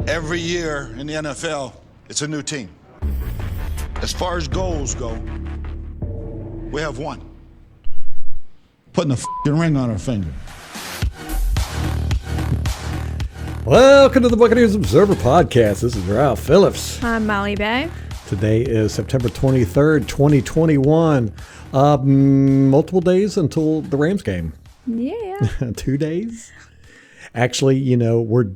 Every year in the NFL, it's a new team. As far as goals go, we have one. Putting a f***ing ring on our finger. Welcome to the Buccaneers Observer Podcast. This is Ralph Phillips. I'm Molly Bay. Today is September 23rd, 2021. Multiple days until the Rams game. Yeah. 2 days. Actually, you know, we're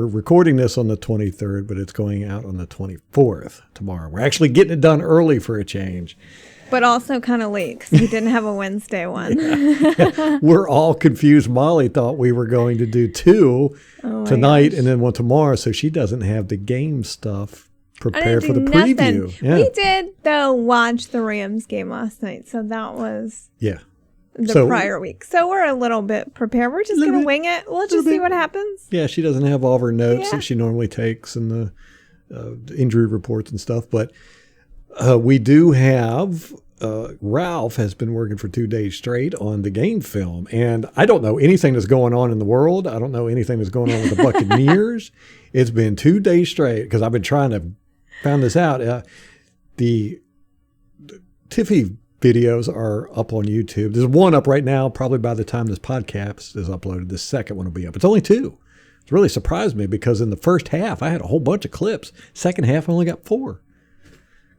recording this on the 23rd, but it's going out on the 24th tomorrow. We're actually getting it done early for a change. But also kind of late because we didn't have a Wednesday one. Yeah. We're all confused. Molly thought we were going to do two tonight and then one tomorrow, so she doesn't have the game stuff prepared for the preview. Yeah. We did, though, watch the Rams game last night, so that was the prior week. So we're a little bit prepared. We're just going to wing it. We'll just see what happens. Yeah, she doesn't have all of her notes that she normally takes and the injury reports and stuff, but we do have Ralph has been working for 2 days straight on the game film, and I don't know anything that's going on in the world. I don't know anything that's going on with the Buccaneers. It's been 2 days straight because I've been trying to find this out. The Tiffy videos are up on YouTube. There's one up right now. Probably by the time this podcast is uploaded, the second one will be up. It's only 2. It really surprised me because in the first half I had a whole bunch of clips. Second half I only got 4.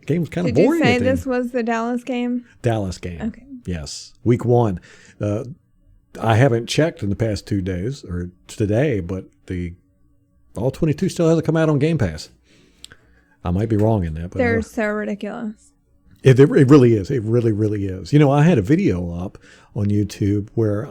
Game was kind of boring. Did you say this was the Dallas game? Dallas game. Okay. Yes. Week 1. I haven't checked in the past 2 days or today, but all 22 still hasn't come out on Game Pass. I might be wrong in that. But they're so ridiculous. It really is. It really, really is. You know, I had a video up on YouTube where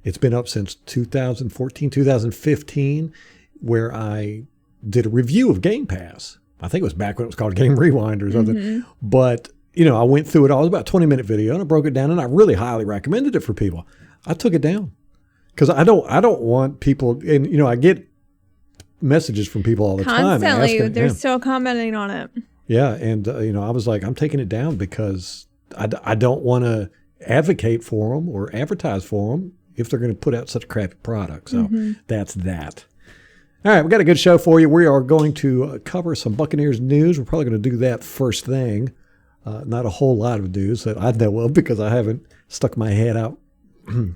it's been up since 2014, 2015, where I did a review of Game Pass. I think it was back when it was called Game Rewind or something. Mm-hmm. But, you know, I went through it all. It was about a 20-minute video, and I broke it down, and I really highly recommended it for people. I took it down because I don't want people, and, you know, I get messages from people all the time. Constantly. They're still commenting on it. Yeah, and, you know, I was like, I'm taking it down because I don't want to advocate for them or advertise for them if they're going to put out such a crappy product. So that's that. All right, we got a good show for you. We are going to cover some Buccaneers news. We're probably going to do that first thing. Not a whole lot of news that I know of because I haven't stuck my head out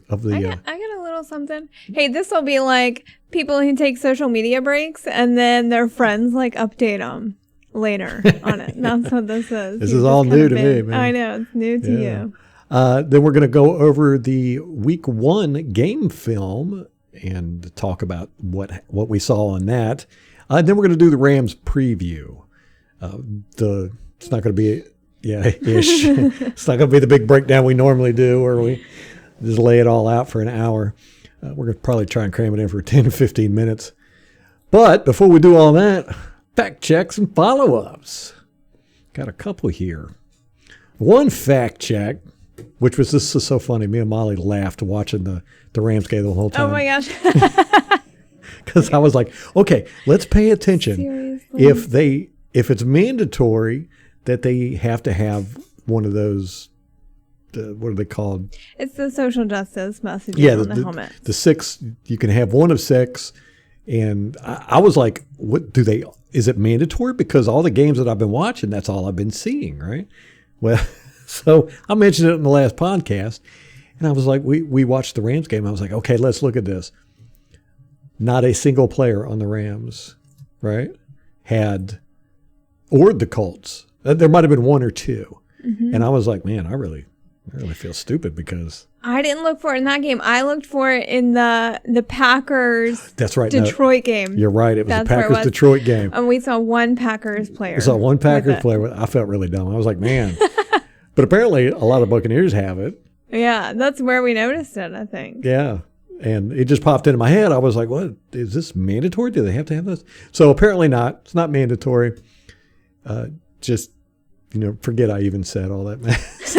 of the... I got a little something. Hey, this will be like people who take social media breaks and then their friends like update them later on it. That's what this is. This is all new to me, man. I know, it's new to you. Then we're going to go over the Week 1 game film and talk about what we saw on that. Then we're going to do the Rams preview. It's not going to be, ish. It's not going to be the big breakdown we normally do where we just lay it all out for an hour. We're going to probably try and cram it in for 10 to 15 minutes. But before we do all that, fact checks and follow-ups. Got a couple here. One fact check, which was this is so funny. Me and Molly laughed watching the Rams game the whole time. Oh my gosh. Because I was like, okay, let's pay attention. Seriously? If it's mandatory that they have to have one of those, what are they called? It's the social justice messaging on the helmet. The 6, you can have one of 6. And I was like, is it mandatory? Because all the games that I've been watching, that's all I've been seeing, right? Well, so I mentioned it in the last podcast, and I was like, we watched the Rams game. I was like, okay, let's look at this. Not a single player on the Rams, right, or the Colts. There might have been 1 or 2. Mm-hmm. And I was like, man, I really feel stupid because I didn't look for it in that game. I looked for it in the Packers. That's right, Detroit game. You're right. It was the Packers Detroit game. And we saw one Packers player. We saw one Packers player. I felt really dumb. I was like, man. But apparently a lot of Buccaneers have it. Yeah, that's where we noticed it, I think. Yeah. And it just popped into my head. I was like, what? Is this mandatory? Do they have to have this? So apparently not. It's not mandatory. Just, forget I even said all that mess.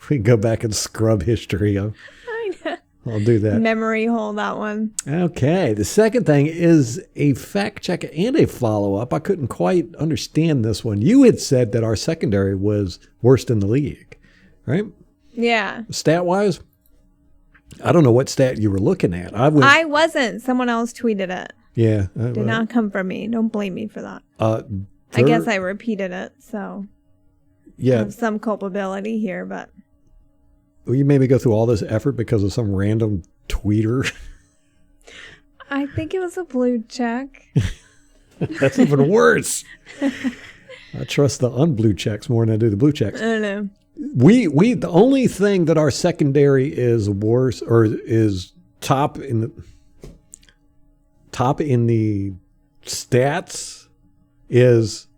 We can go back and scrub history. I know. I'll do that. Memory hole, that one. Okay. The second thing is a fact check and a follow-up. I couldn't quite understand this one. You had said that our secondary was worst in the league, right? Yeah. Stat-wise? I don't know what stat you were looking at. I wasn't. Someone else tweeted it. Yeah. Did not come from me. Don't blame me for that. I guess I repeated it, so I have some culpability here, but... Well, you made me go through all this effort because of some random tweeter. I think it was a blue check. That's even worse. I trust the unblue checks more than I do the blue checks. I don't know. We the only thing that our secondary is worse or is top in the stats is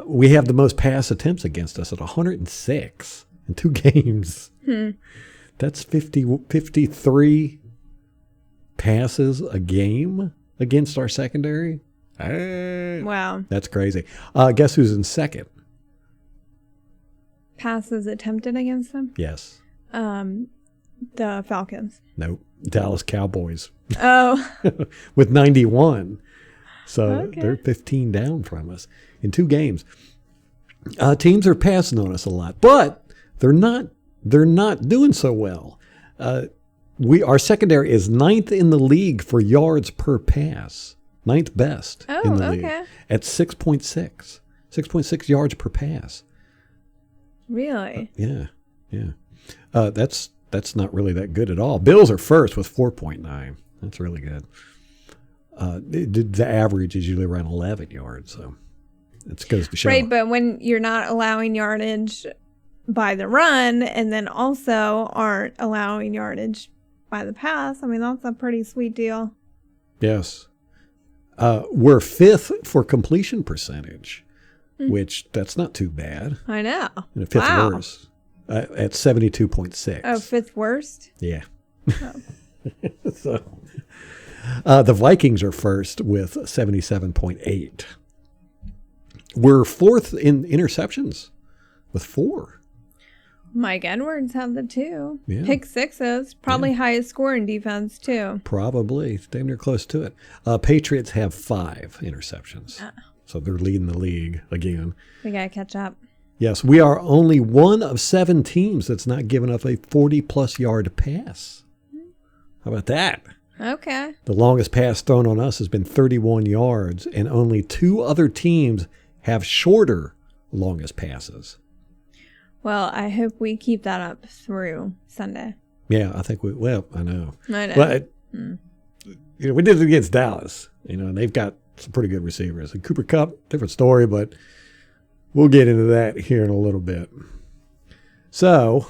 we have the most pass attempts against us at 106 in 2 games. That's 53 passes a game against our secondary. Wow. That's crazy. Guess who's in second? Passes attempted against them? Yes. The Falcons. Nope. Dallas Cowboys. Oh. With 91. So they're 15 down from us in 2 games. Teams are passing on us a lot, but they're not doing so well. Our secondary is 9th in the league for yards per pass. 9th best in the league at 6.6. 6.6 yards per pass. Really? Yeah. That's not really that good at all. Bills are first with 4.9. That's really good. The average is usually around 11 yards, so it goes to show. Right, but when you're not allowing yardage by the run and then also aren't allowing yardage by the pass, I mean, that's a pretty sweet deal. Yes. We're 5th for completion percentage, which that's not too bad. I know. And 5th worst at 72.6. Oh, 5th worst? Yeah. Oh. So, the Vikings are first with 77.8. We're 4th in interceptions with 4. Mike Edwards had the 2. Yeah. Pick sixes. Probably highest score in defense, too. Probably. Damn near close to it. Patriots have 5 interceptions. So they're leading the league again. We got to catch up. Yes, we are only one of 7 teams that's not given up a 40-plus yard pass. How about that? Okay. The longest pass thrown on us has been 31 yards, and only 2 other teams have shorter longest passes. Well, I hope we keep that up through Sunday. Yeah, I think I know. I know. But, we did it against Dallas, and they've got some pretty good receivers. And Cooper Kupp, different story, but we'll get into that here in a little bit. So,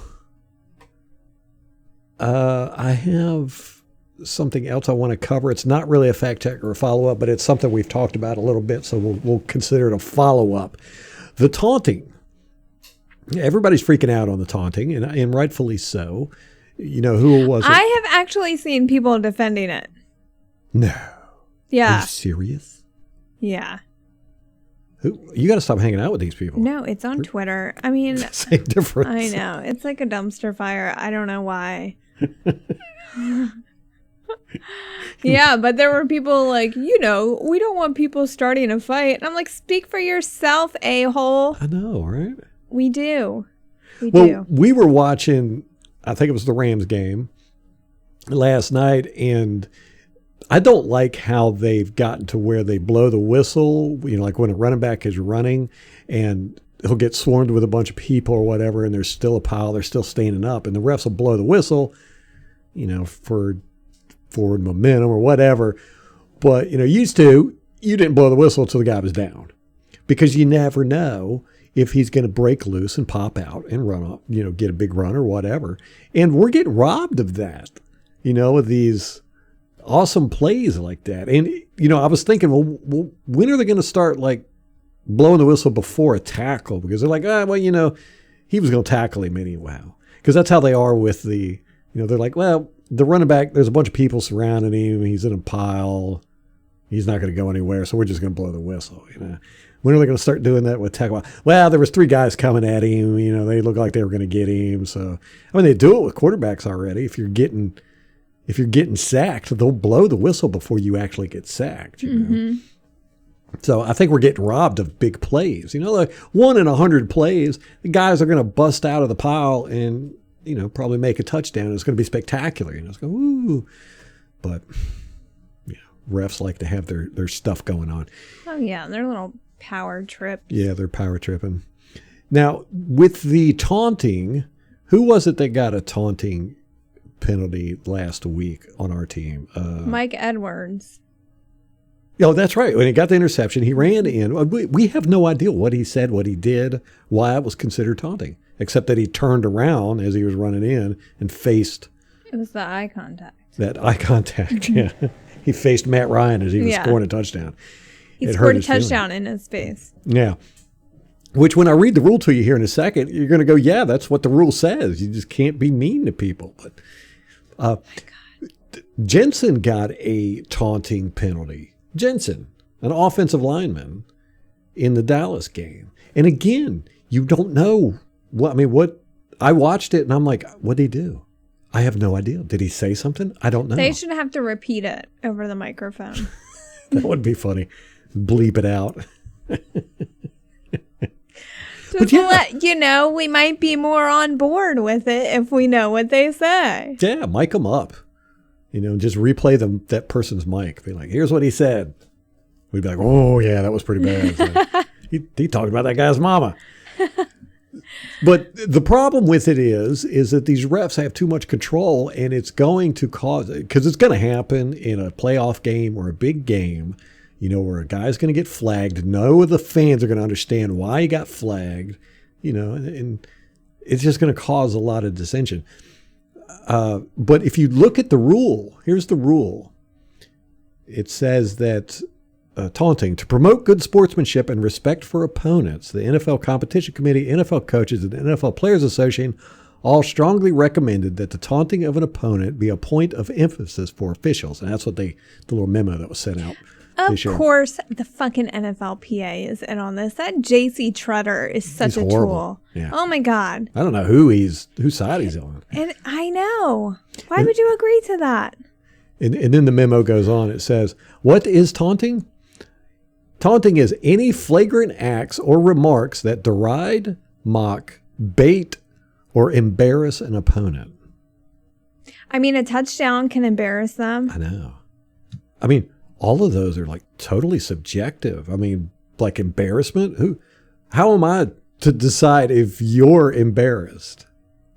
I have something else I want to cover. It's not really a fact check or a follow-up, but it's something we've talked about a little bit, so we'll consider it a follow-up. The taunting. Everybody's freaking out on the taunting, and rightfully so. Who was it? I have actually seen people defending it. No. Yeah. Are you serious? Yeah. You got to stop hanging out with these people. No, it's on Twitter. I mean, same difference. I know. It's like a dumpster fire. I don't know why. Yeah, but there were people like, we don't want people starting a fight. And I'm like, speak for yourself, a-hole. I know, right? We do. We were watching, I think it was the Rams game last night, and I don't like how they've gotten to where they blow the whistle, like when a running back is running and he'll get swarmed with a bunch of people or whatever, and there's still a pile, they're still standing up, and the refs will blow the whistle, for forward momentum or whatever. But, used to, you didn't blow the whistle until the guy was down, because you never know if he's going to break loose and pop out and run up, get a big run or whatever. And we're getting robbed of that, with these awesome plays like that. And, I was thinking, well, when are they going to start blowing the whistle before a tackle? Because they're like, he was going to tackle him anyhow. Because that's how they are with the, they're like, well, the running back, there's a bunch of people surrounding him. He's in a pile. He's not going to go anywhere. So we're just going to blow the whistle, When are they going to start doing that with tackle? Well, there was 3 guys coming at him. They looked like they were going to get him. So, they do it with quarterbacks already. If you're getting sacked, they'll blow the whistle before you actually get sacked. So I think we're getting robbed of big plays. Like 1 in 100 plays, the guys are going to bust out of the pile and probably make a touchdown. It's going to be spectacular. It's going, ooh, but. refs like to have their stuff going on. Oh, yeah. Their little power trip. Yeah, they're power tripping. Now, with the taunting, who was it that got a taunting penalty last week on our team? Mike Edwards. Oh, that's right. When he got the interception, he ran in. We have no idea what he said, what he did, why it was considered taunting, except that he turned around as he was running in and faced. It was the eye contact. That eye contact, yeah. He faced Matt Ryan as he was scoring a touchdown. He scored a touchdown in his face. Yeah. Which, when I read the rule to you here in a second, you're going to go, yeah, that's what the rule says. You just can't be mean to people. But Jensen got a taunting penalty. Jensen, an offensive lineman in the Dallas game. And again, you don't know. What I watched it and I'm like, what did he do? I have no idea. Did he say something? I don't know. They should have to repeat it over the microphone. That would be funny. Bleep it out. Just to let you know, we might be more on board with it if we know what they say. Yeah, mic them up. Just replay that person's mic. Be like, here's what he said. We'd be like, oh, yeah, that was pretty bad. So, he talked about that guy's mama. But the problem with it is that these refs have too much control, and it's going to cause it, because it's going to happen in a playoff game or a big game, where a guy's going to get flagged. No of the fans are going to understand why he got flagged, and it's just going to cause a lot of dissension. But if you look at the rule, here's the rule. It says that taunting, to promote good sportsmanship and respect for opponents, the NFL Competition Committee, NFL coaches, and the NFL Players Association all strongly recommended that the taunting of an opponent be a point of emphasis for officials. And that's what the little memo that was sent out. Of course, the fucking NFLPA is in on this. That J.C. Treader is such a tool. Yeah. Oh, my God. I don't know whose side he's on. And I know. Why would you agree to that? And then the memo goes on. It says, what is taunting? Taunting is any flagrant acts or remarks that deride, mock, bait, or embarrass an opponent. A touchdown can embarrass them. I know. All of those are like totally subjective. Like embarrassment. How am I to decide if you're embarrassed?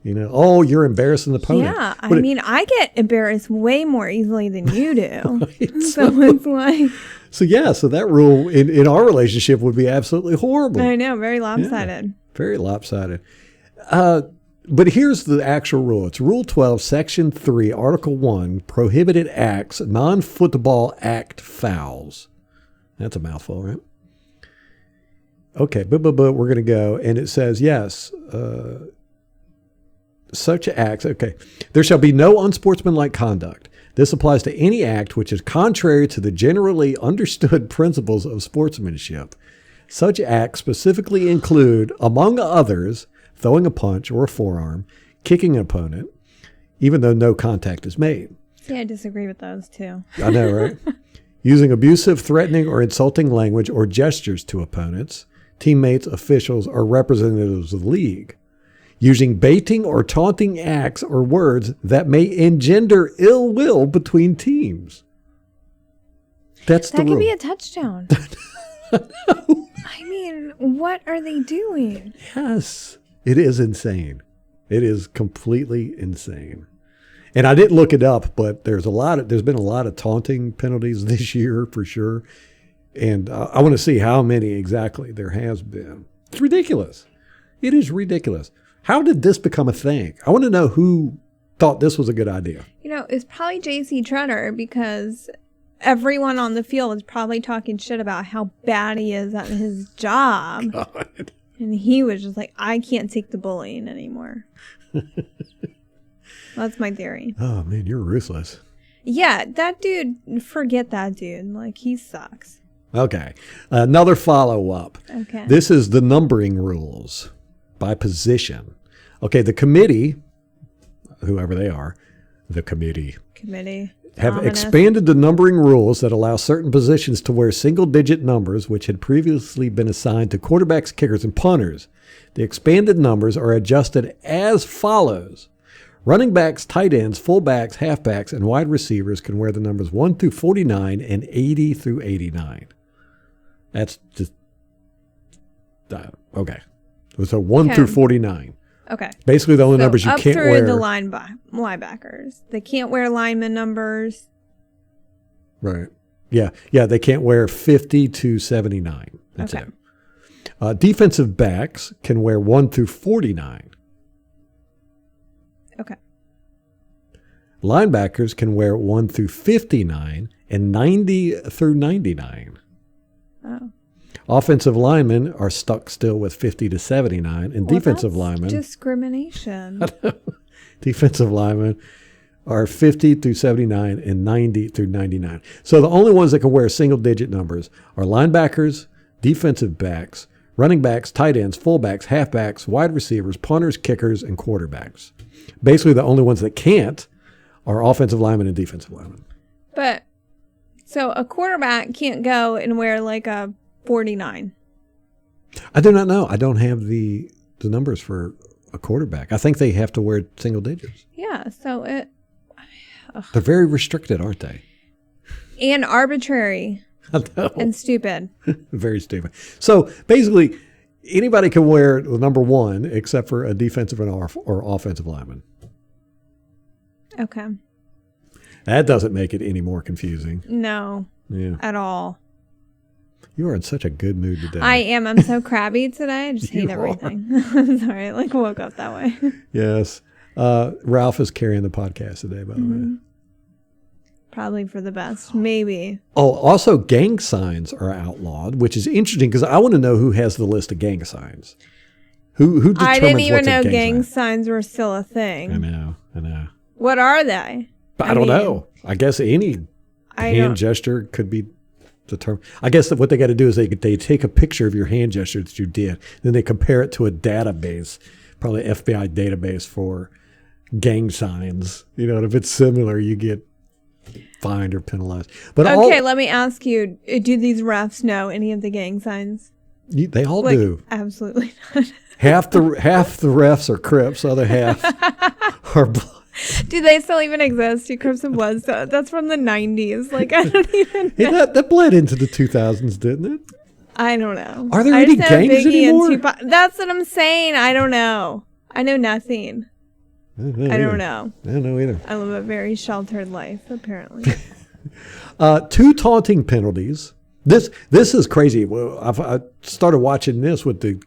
You're embarrassing the opponent. Yeah, I get embarrassed way more easily than you do. Right? So it's like. So that rule in our relationship would be absolutely horrible. I know, very lopsided. Yeah, very lopsided. But here's the actual rule. It's Rule 12, Section 3, Article 1, prohibited acts, non-football act fouls. That's a mouthful, right? Okay, but we're going to go. And it says, yes, such acts, okay. There shall be no unsportsmanlike conduct. This applies to any act which is contrary to the generally understood principles of sportsmanship. Such acts specifically include, among others, throwing a punch or a forearm, kicking an opponent, even though no contact is made. Yeah, I disagree with those too. I know, right? Using abusive, threatening, or insulting language or gestures to opponents, teammates, officials, or representatives of the league. Using baiting or taunting acts or words that may engender ill will between teams. That's the rule. That could be a touchdown. What are they doing? Yes. It is insane. It is completely insane. And I didn't look it up, but there's been a lot of taunting penalties this year for sure. And I want to see how many exactly there has been. It's ridiculous. It is ridiculous. How did this become a thing? I want to know who thought this was a good idea. It's probably J.C. Treader, because everyone on the field is probably talking shit about how bad he is at his job. God. And he was just like, I can't take the bullying anymore. That's my theory. Oh, man, you're ruthless. Yeah, that dude, forget that dude. Like, he sucks. Okay. Another follow-up. Okay. This is the numbering rules by position. Okay, the committee, whoever they are, the committee. Have expanded the numbering rules that allow certain positions to wear single-digit numbers, which had previously been assigned to quarterbacks, kickers, and punters. The expanded numbers are adjusted as follows. Running backs, tight ends, fullbacks, halfbacks, and wide receivers can wear the numbers 1 through 49 and 80 through 89. That's just okay. So 1 through 49. Okay. Basically, the only numbers you can't wear. Up through the linebackers. They can't wear lineman numbers. Right. Yeah. They can't wear 50 to 79. That's it. Defensive backs can wear 1 through 49. Okay. Linebackers can wear 1 through 59 and 90 through 99. Oh. Offensive linemen are stuck still with 50 to 79, and defensive linemen. Discrimination. Defensive linemen are 50 through 79 and 90 through 99. So the only ones that can wear single-digit numbers are linebackers, defensive backs, running backs, tight ends, fullbacks, halfbacks, wide receivers, punters, kickers, and quarterbacks. Basically, the only ones that can't are offensive linemen and defensive linemen. But, so a quarterback can't go and wear like a 49. I do not know. I don't have the numbers for a quarterback. I think they have to wear single digits. Yeah, so they're very restricted, aren't they? And arbitrary. I know. And stupid. Very stupid. So basically, anybody can wear the number 1 except for a defensive or offensive lineman. Okay. That doesn't make it any more confusing. No. Yeah. At all. You are in such a good mood today. I am. I'm so crabby today. I just hate everything. I'm sorry. I woke up that way. Yes. Ralph is carrying the podcast today, by the way. Probably for the best. Maybe. Oh, also gang signs are outlawed, which is interesting because I want to know who has the list of gang signs. Who determines I didn't even know gang signs were still a thing. I know. What are they? I don't know. I guess any hand gesture could be determined. I guess that what they got to do is they take a picture of your hand gesture that you did, then they compare it to a database, probably FBI database for gang signs. And if it's similar, you get fined or penalized. But let me ask you: do these refs know any of the gang signs? They all do. Absolutely not. half the refs are Crips, the other half are Bloods. Do they still even exist? Do Crips and Bloods? That's from the 90s. I don't even know. That bled into the 2000s, didn't it? I don't know. Are there any gangs anymore? That's what I'm saying. I don't know. I know nothing. I don't know. I don't know either. I live a very sheltered life, apparently. 2 taunting penalties. This is crazy. Well, I started watching this with the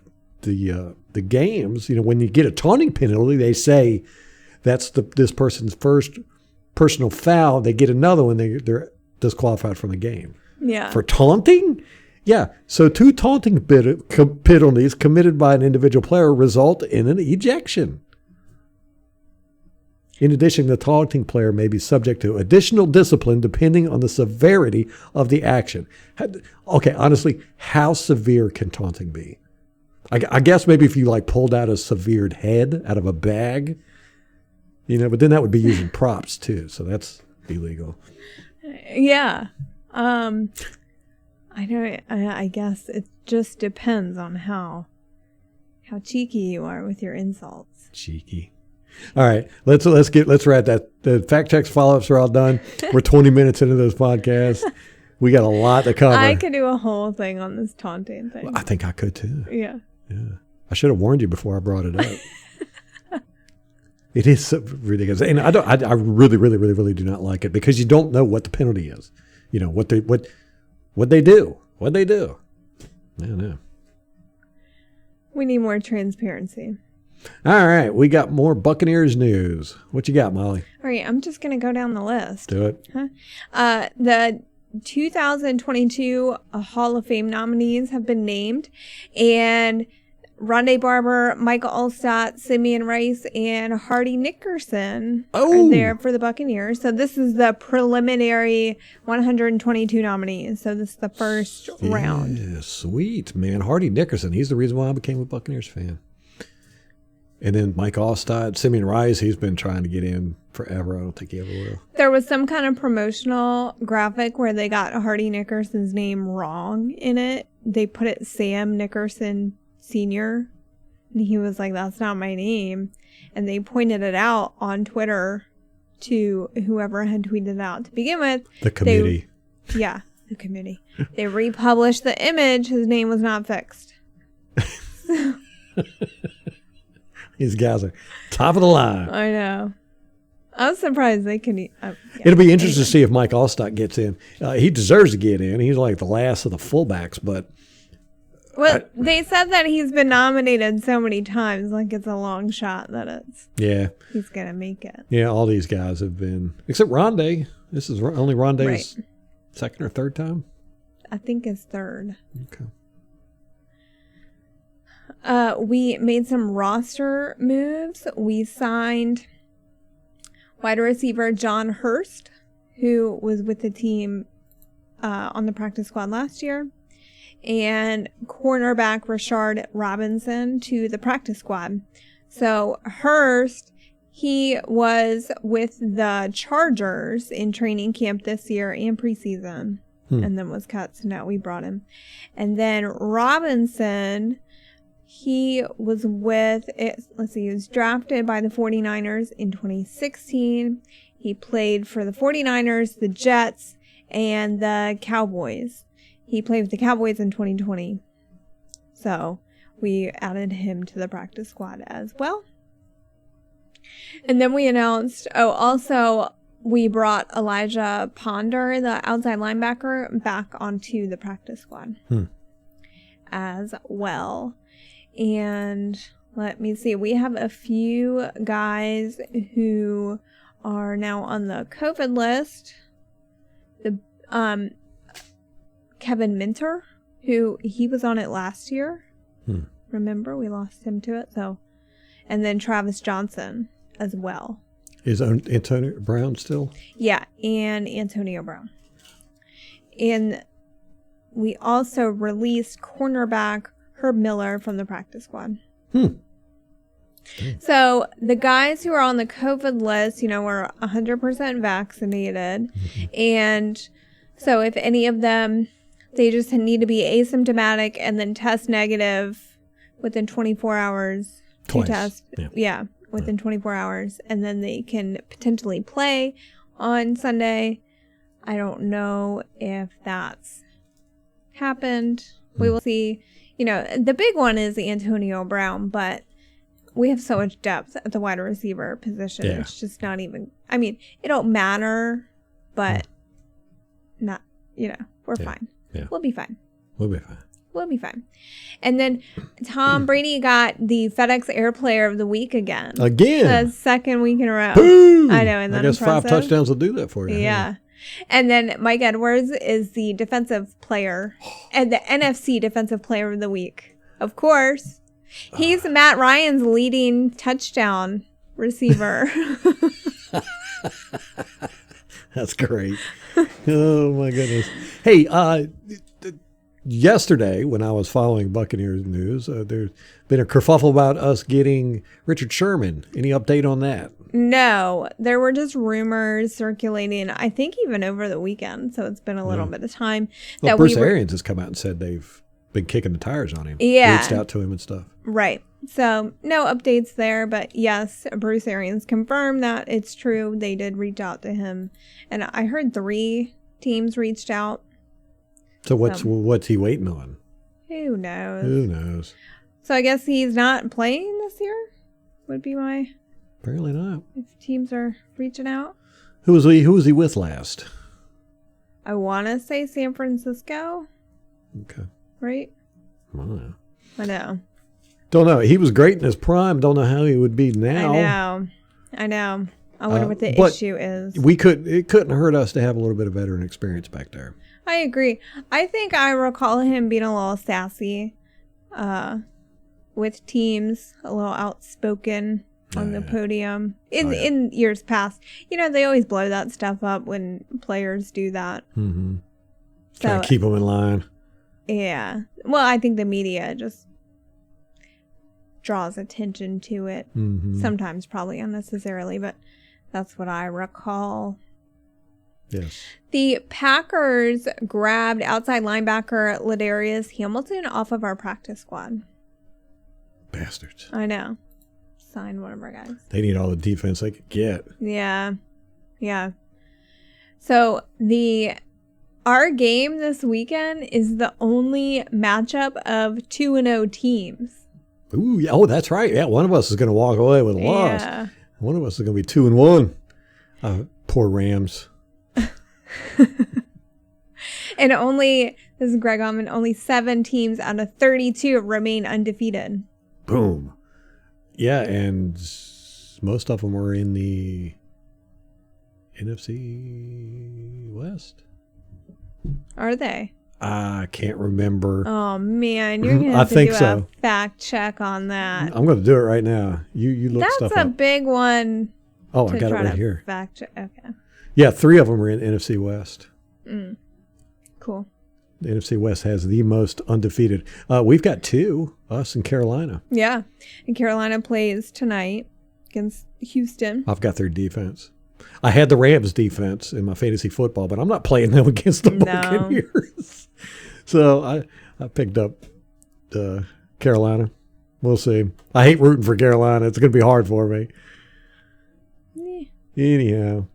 games. When you get a taunting penalty, they say that's this person's first personal foul. They get another one, they're disqualified from the game. Yeah. For taunting? Yeah. So 2 taunting penalties committed by an individual player result in an ejection. In addition, the taunting player may be subject to additional discipline depending on the severity of the action. Okay, honestly, how severe can taunting be? I guess maybe if you pulled out a severed head out of a bag, but then that would be using props too, so that's illegal. Yeah. I guess it just depends on how cheeky you are with your insults. Cheeky. All right, let's wrap that. The fact checks, follow-ups are all done. We're 20 minutes into this podcast. We got a lot to cover. I could do a whole thing on this taunting thing. Well, I think I could too. Yeah. I should have warned you before I brought it up. It is so ridiculous, and I really, really, really, really do not like it because you don't know what the penalty is. What they do. I don't know. We need more transparency. All right, we got more Buccaneers news. What you got, Molly? All right, I'm just going to go down the list. Do it. The 2022 Hall of Fame nominees have been named, and Rondé Barber, Michael Allstott, Simeon Rice, and Hardy Nickerson are there for the Buccaneers. So this is the preliminary 122 nominees. So this is the first round. Yeah, sweet, man. Hardy Nickerson, he's the reason why I became a Buccaneers fan. And then Mike Allstott, Simeon Rice, he's been trying to get in forever. I don't think he ever will. There was some kind of promotional graphic where they got Hardy Nickerson's name wrong in it. They put it Sam Nickerson Sr. And he was like, that's not my name. And they pointed it out on Twitter to whoever had tweeted it out to begin with. The committee. The committee. They republished the image. His name was not fixed. These guys are top of the line. I know. I was surprised they could. It'll be interesting to see if Mike Allstock gets in. He deserves to get in. He's like the last of the fullbacks, but. Well, they said that he's been nominated so many times, like it's a long shot that he's going to make it. Yeah, all these guys have been, except Rondé. This is only Rondé's second or third time? I think his third. Okay. We made some roster moves. We signed wide receiver John Hurst, who was with the team on the practice squad last year, and cornerback Rashard Robinson to the practice squad. So Hurst, he was with the Chargers in training camp this year and preseason, and then was cut, so now we brought him. And then Robinson, he was with, he was drafted by the 49ers in 2016. He played for the 49ers, the Jets, and the Cowboys. He played with the Cowboys in 2020. So we added him to the practice squad as well. And then we announced, also we brought Elijah Ponder, the outside linebacker, back onto the practice squad as well. And let me see, we have a few guys who are now on the COVID list. The Kevin Minter, who he was on it last year. Remember, we lost him to it. So, and then Travis Johnson as well. Is Antonio Brown still? Yeah, and Antonio Brown. And we also released cornerback Herb Miller from the practice squad. So the guys who are on the COVID list, were 100% vaccinated. And so if any of them, they just need to be asymptomatic and then test negative within 24 hours to test. Within 24 hours. And then they can potentially play on Sunday. I don't know if that's happened. We will see. The big one is Antonio Brown, but we have so much depth at the wide receiver position. Yeah. It's just not even, it don't matter, but not, we're fine. Yeah. We'll be fine. We'll be fine. And then Tom Brady got the FedEx Air Player of the Week again. The second week in a row. Boom! I know, and I guess impressive? 5 touchdowns will do that for you. Yeah. And then Mike Edwards is the defensive player and the NFC Defensive Player of the Week. Of course. He's Matt Ryan's leading touchdown receiver. That's great. Oh, my goodness. Hey, yesterday, when I was following Buccaneers news, there's been a kerfuffle about us getting Richard Sherman. Any update on that? No, there were just rumors circulating, I think even over the weekend, so it's been a little bit of time. Well, Bruce Arians has come out and said they've been kicking the tires on him. Yeah. Reached out to him and stuff. Right. So no updates there, but yes, Bruce Arians confirmed that it's true. They did reach out to him. And I heard 3 teams reached out. So what's he waiting on? Who knows? So I guess he's not playing this year, would be my... Apparently not. If teams are reaching out. Who was he with last? I want to say San Francisco. Okay. Right? I know. Don't know. He was great in his prime. Don't know how he would be now. I know. I wonder what the issue is. It couldn't hurt us to have a little bit of veteran experience back there. I agree. I think I recall him being a little sassy with teams, a little outspoken on the podium in years past. They always blow that stuff up when players do that. Mm-hmm. Try to keep them in line. Yeah. Well, I think the media just draws attention to it. Mm-hmm. Sometimes probably unnecessarily, but that's what I recall. Yes. The Packers grabbed outside linebacker Ladarius Hamilton off of our practice squad. Bastards. I know. Sign one of our guys. They need all the defense they could get. Yeah. Yeah. So our game this weekend is the only matchup of 2-0 teams. Ooh, yeah, oh, that's right. Yeah, one of us is going to walk away with a loss. Yeah. One of us is going to be 2-1. Poor Rams. And this is Greg Allman, only 7 teams out of 32 remain undefeated. Boom. Yeah, and most of them are in the NFC West. Are they? I can't remember. Oh, man. You're going to have to do a fact check on that. I'm going to do it right now. You look stuff up. That's a big one. Oh, I got it right here. Fact check. Okay. Yeah, 3 of them are in NFC West. Cool. The NFC West has the most undefeated. We've got 2, us and Carolina. Yeah. And Carolina plays tonight against Houston. I've got their defense. I had the Rams defense in my fantasy football, but I'm not playing them against the Buccaneers. So I picked up Carolina. We'll see. I hate rooting for Carolina. It's going to be hard for me. Yeah. Anyhow,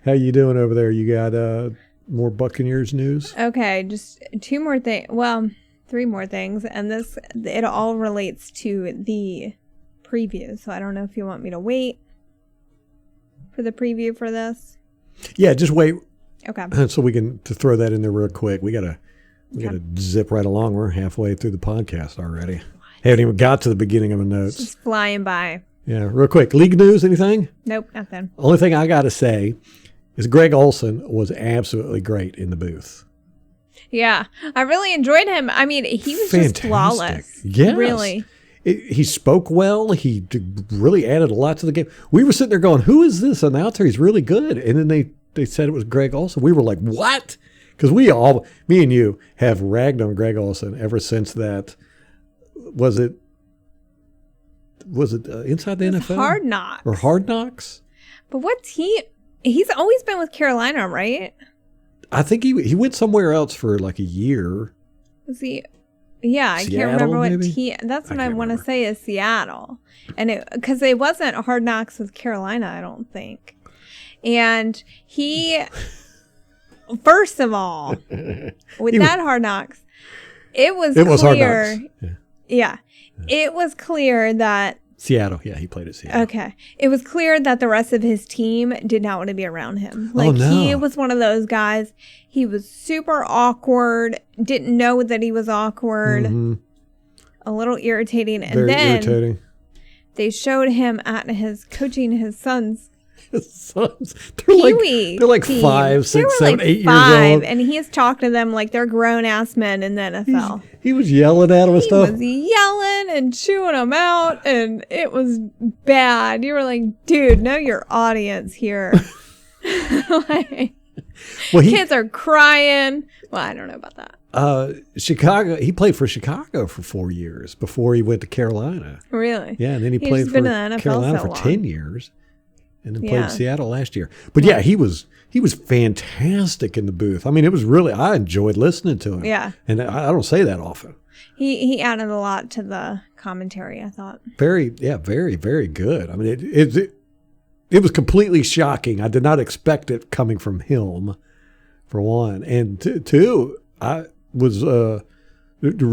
how you doing over there? You got more Buccaneers news? Okay, just 2 more things. Well, 3 more things. And it all relates to the preview. So I don't know if you want me to wait for the preview for this. Yeah, just wait. Okay. So we can to throw that in there real quick. We gotta zip right along. We're halfway through the podcast already. Haven't even got to the beginning of the notes. Just flying by. Yeah, real quick. League news, anything? Nope, nothing. Only thing I gotta say is Greg Olsen was absolutely great in the booth. Yeah, I really enjoyed him. I mean, he was Fantastic. just flawless. Yes. Really. He spoke well. He really added a lot to the game. We were sitting there going, who is this announcer? He's really good. And then they said it was Greg Olsen. We were like, what? Because me and you, have ragged on Greg Olsen ever since that. Was it Inside the NFL? Hard Knocks. Or Hard Knocks? But he's always been with Carolina, right? I think he went somewhere else for like a year. Was he? Yeah, I can't remember what team. That's what I want to say is Seattle. And because it wasn't Hard Knocks with Carolina, I don't think. And first of all, with that Hard Knocks, it was clear. Hard Knocks. Yeah. It was clear that Seattle. Yeah, he played at Seattle. Okay. It was clear that the rest of his team did not want to be around him. He was one of those guys. He was super awkward, didn't know that he was awkward, a little irritating. And Very then irritating. They showed him at coaching his sons. His sons. They're like 5, 6, 7, 8 years old. And he's talking to them like they're grown-ass men in the NFL. He was yelling at them and stuff. He was yelling and chewing them out, and it was bad. You were like, dude, know your audience here. Kids are crying. Well, I don't know about that. Chicago. He played for Chicago for 4 years before he went to Carolina. Really? Yeah, and then he played for Carolina for 10 years. And then played Seattle last year. But yeah, he was fantastic in the booth. I mean, I enjoyed listening to him. Yeah. And I don't say that often. He added a lot to the commentary, I thought. Very, very good. I mean, it was completely shocking. I did not expect it coming from him, for one. And two, I was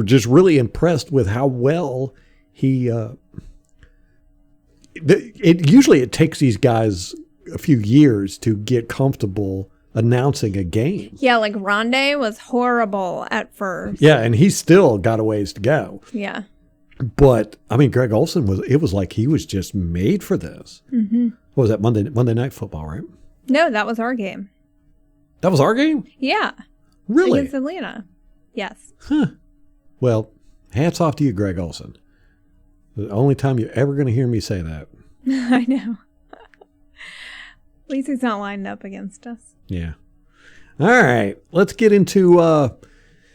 just really impressed with how well he usually it takes these guys a few years to get comfortable announcing a game. Yeah, like Rondé was horrible at first. Yeah, and he's still got a ways to go. Yeah. But I mean, Greg Olsen it was like he was just made for this. Mm-hmm. What was that, Monday Night Football, right? No, that was our game. That was our game? Yeah. Really? Against Atlanta. Yes. Huh. Well, hats off to you, Greg Olsen. The only time you're ever going to hear me say that. I know. At least he's not lined up against us. Yeah. All right. Let's get into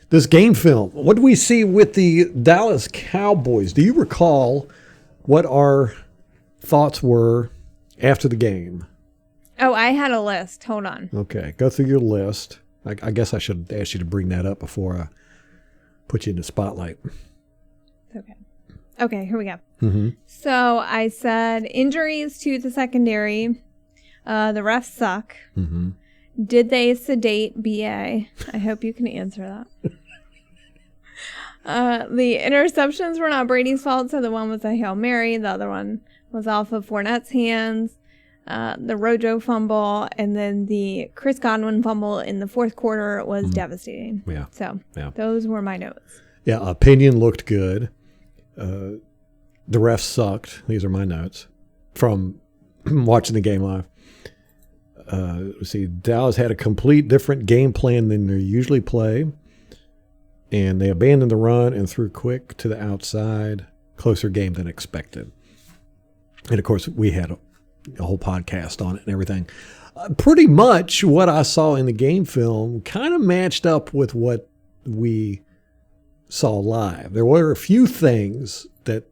this game film. What do we see with the Dallas Cowboys? Do you recall what our thoughts were after the game? Oh, I had a list. Hold on. Okay. Go through your list. I guess I should ask you to bring that up before I put you in the spotlight. Okay. Okay, here we go. Mm-hmm. So I said injuries to the secondary. The refs suck. Mm-hmm. Did they sedate BA? I hope you can answer that. The interceptions were not Brady's fault, so the one was a Hail Mary. The other one was off of Fournette's hands. The Rojo fumble, and then the Chris Godwin fumble in the fourth quarter was devastating. Yeah. So those were my notes. Yeah, opinion looked good. The refs sucked. These are my notes from watching the game live. Let's see, Dallas had a complete different game plan than they usually play, and they abandoned the run and threw quick to the outside. Closer game than expected. And, of course, we had a whole podcast on it and everything. Pretty much what I saw in the game film kind of matched up with what we saw live. There were a few things that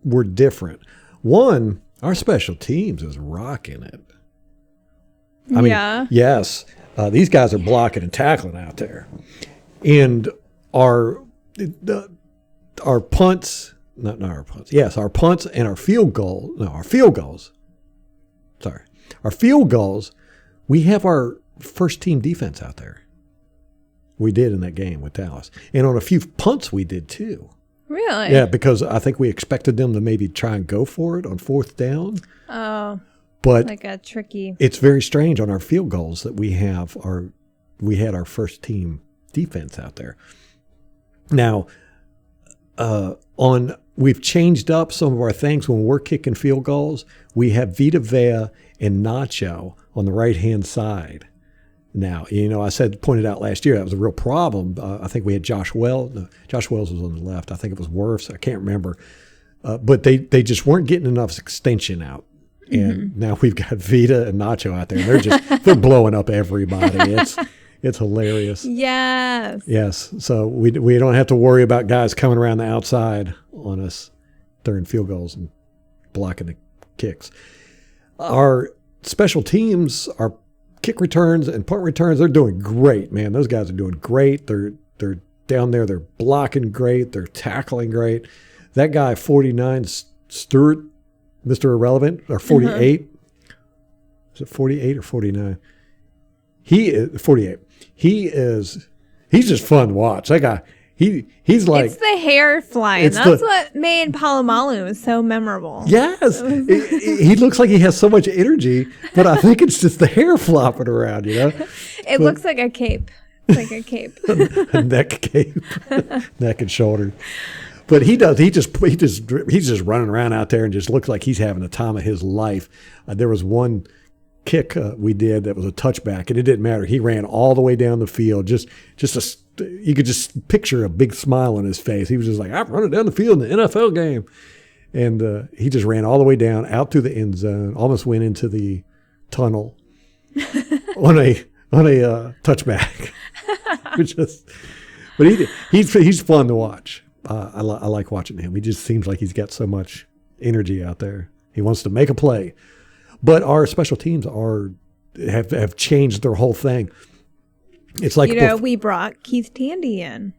were different. One, our special teams is rocking it. I mean, yes, these guys are blocking and tackling out there. And our punts, not our punts. Yes, our punts and our field goals. Our field goals, we have our first team defense out there. We did in that game with Dallas. And on a few punts we did too. Really? Yeah, because I think we expected them to maybe try and go for it on fourth down. Oh. But like a tricky. It's very strange on our field goals that we had our first team defense out there. Now, we've changed up some of our things when we're kicking field goals. We have Vita Vea and Nacho on the right-hand side. Now, I pointed out last year that was a real problem. I think we had Josh Wells. No, Josh Wells was on the left. I think it was Wirfs. I can't remember. But they just weren't getting enough extension out. And now we've got Vita and Nacho out there. They're blowing up everybody. It's hilarious. Yes. Yes. So we don't have to worry about guys coming around the outside on us during field goals and blocking the kicks. Our special teams, our kick returns and punt returns, they're doing great, man. Those guys are doing great. They're down there. They're blocking great. They're tackling great. That guy, 49, Stewart, Mr. Irrelevant, or 48. Is it 48 or 49? He is 48. He's just fun to watch. That guy, he's like. It's the hair flying. That's what made Palomalu so memorable. Yes. He looks like he has so much energy, but I think it's just the hair flopping around, It looks like a cape. It's like a cape. A neck cape. Neck and shoulder. But he's just running around out there and just looks like he's having the time of his life. There was one kick we did that was a touchback, and it didn't matter. He ran all the way down the field. You could just picture a big smile on his face. He was just like, I'm running down the field in the NFL game. And he just ran all the way down, out through the end zone, almost went into the tunnel on a touchback. But he's fun to watch. I like watching him. He just seems like he's got so much energy out there. He wants to make a play. But our special teams have changed their whole thing. It's like we brought Keith Tandy in.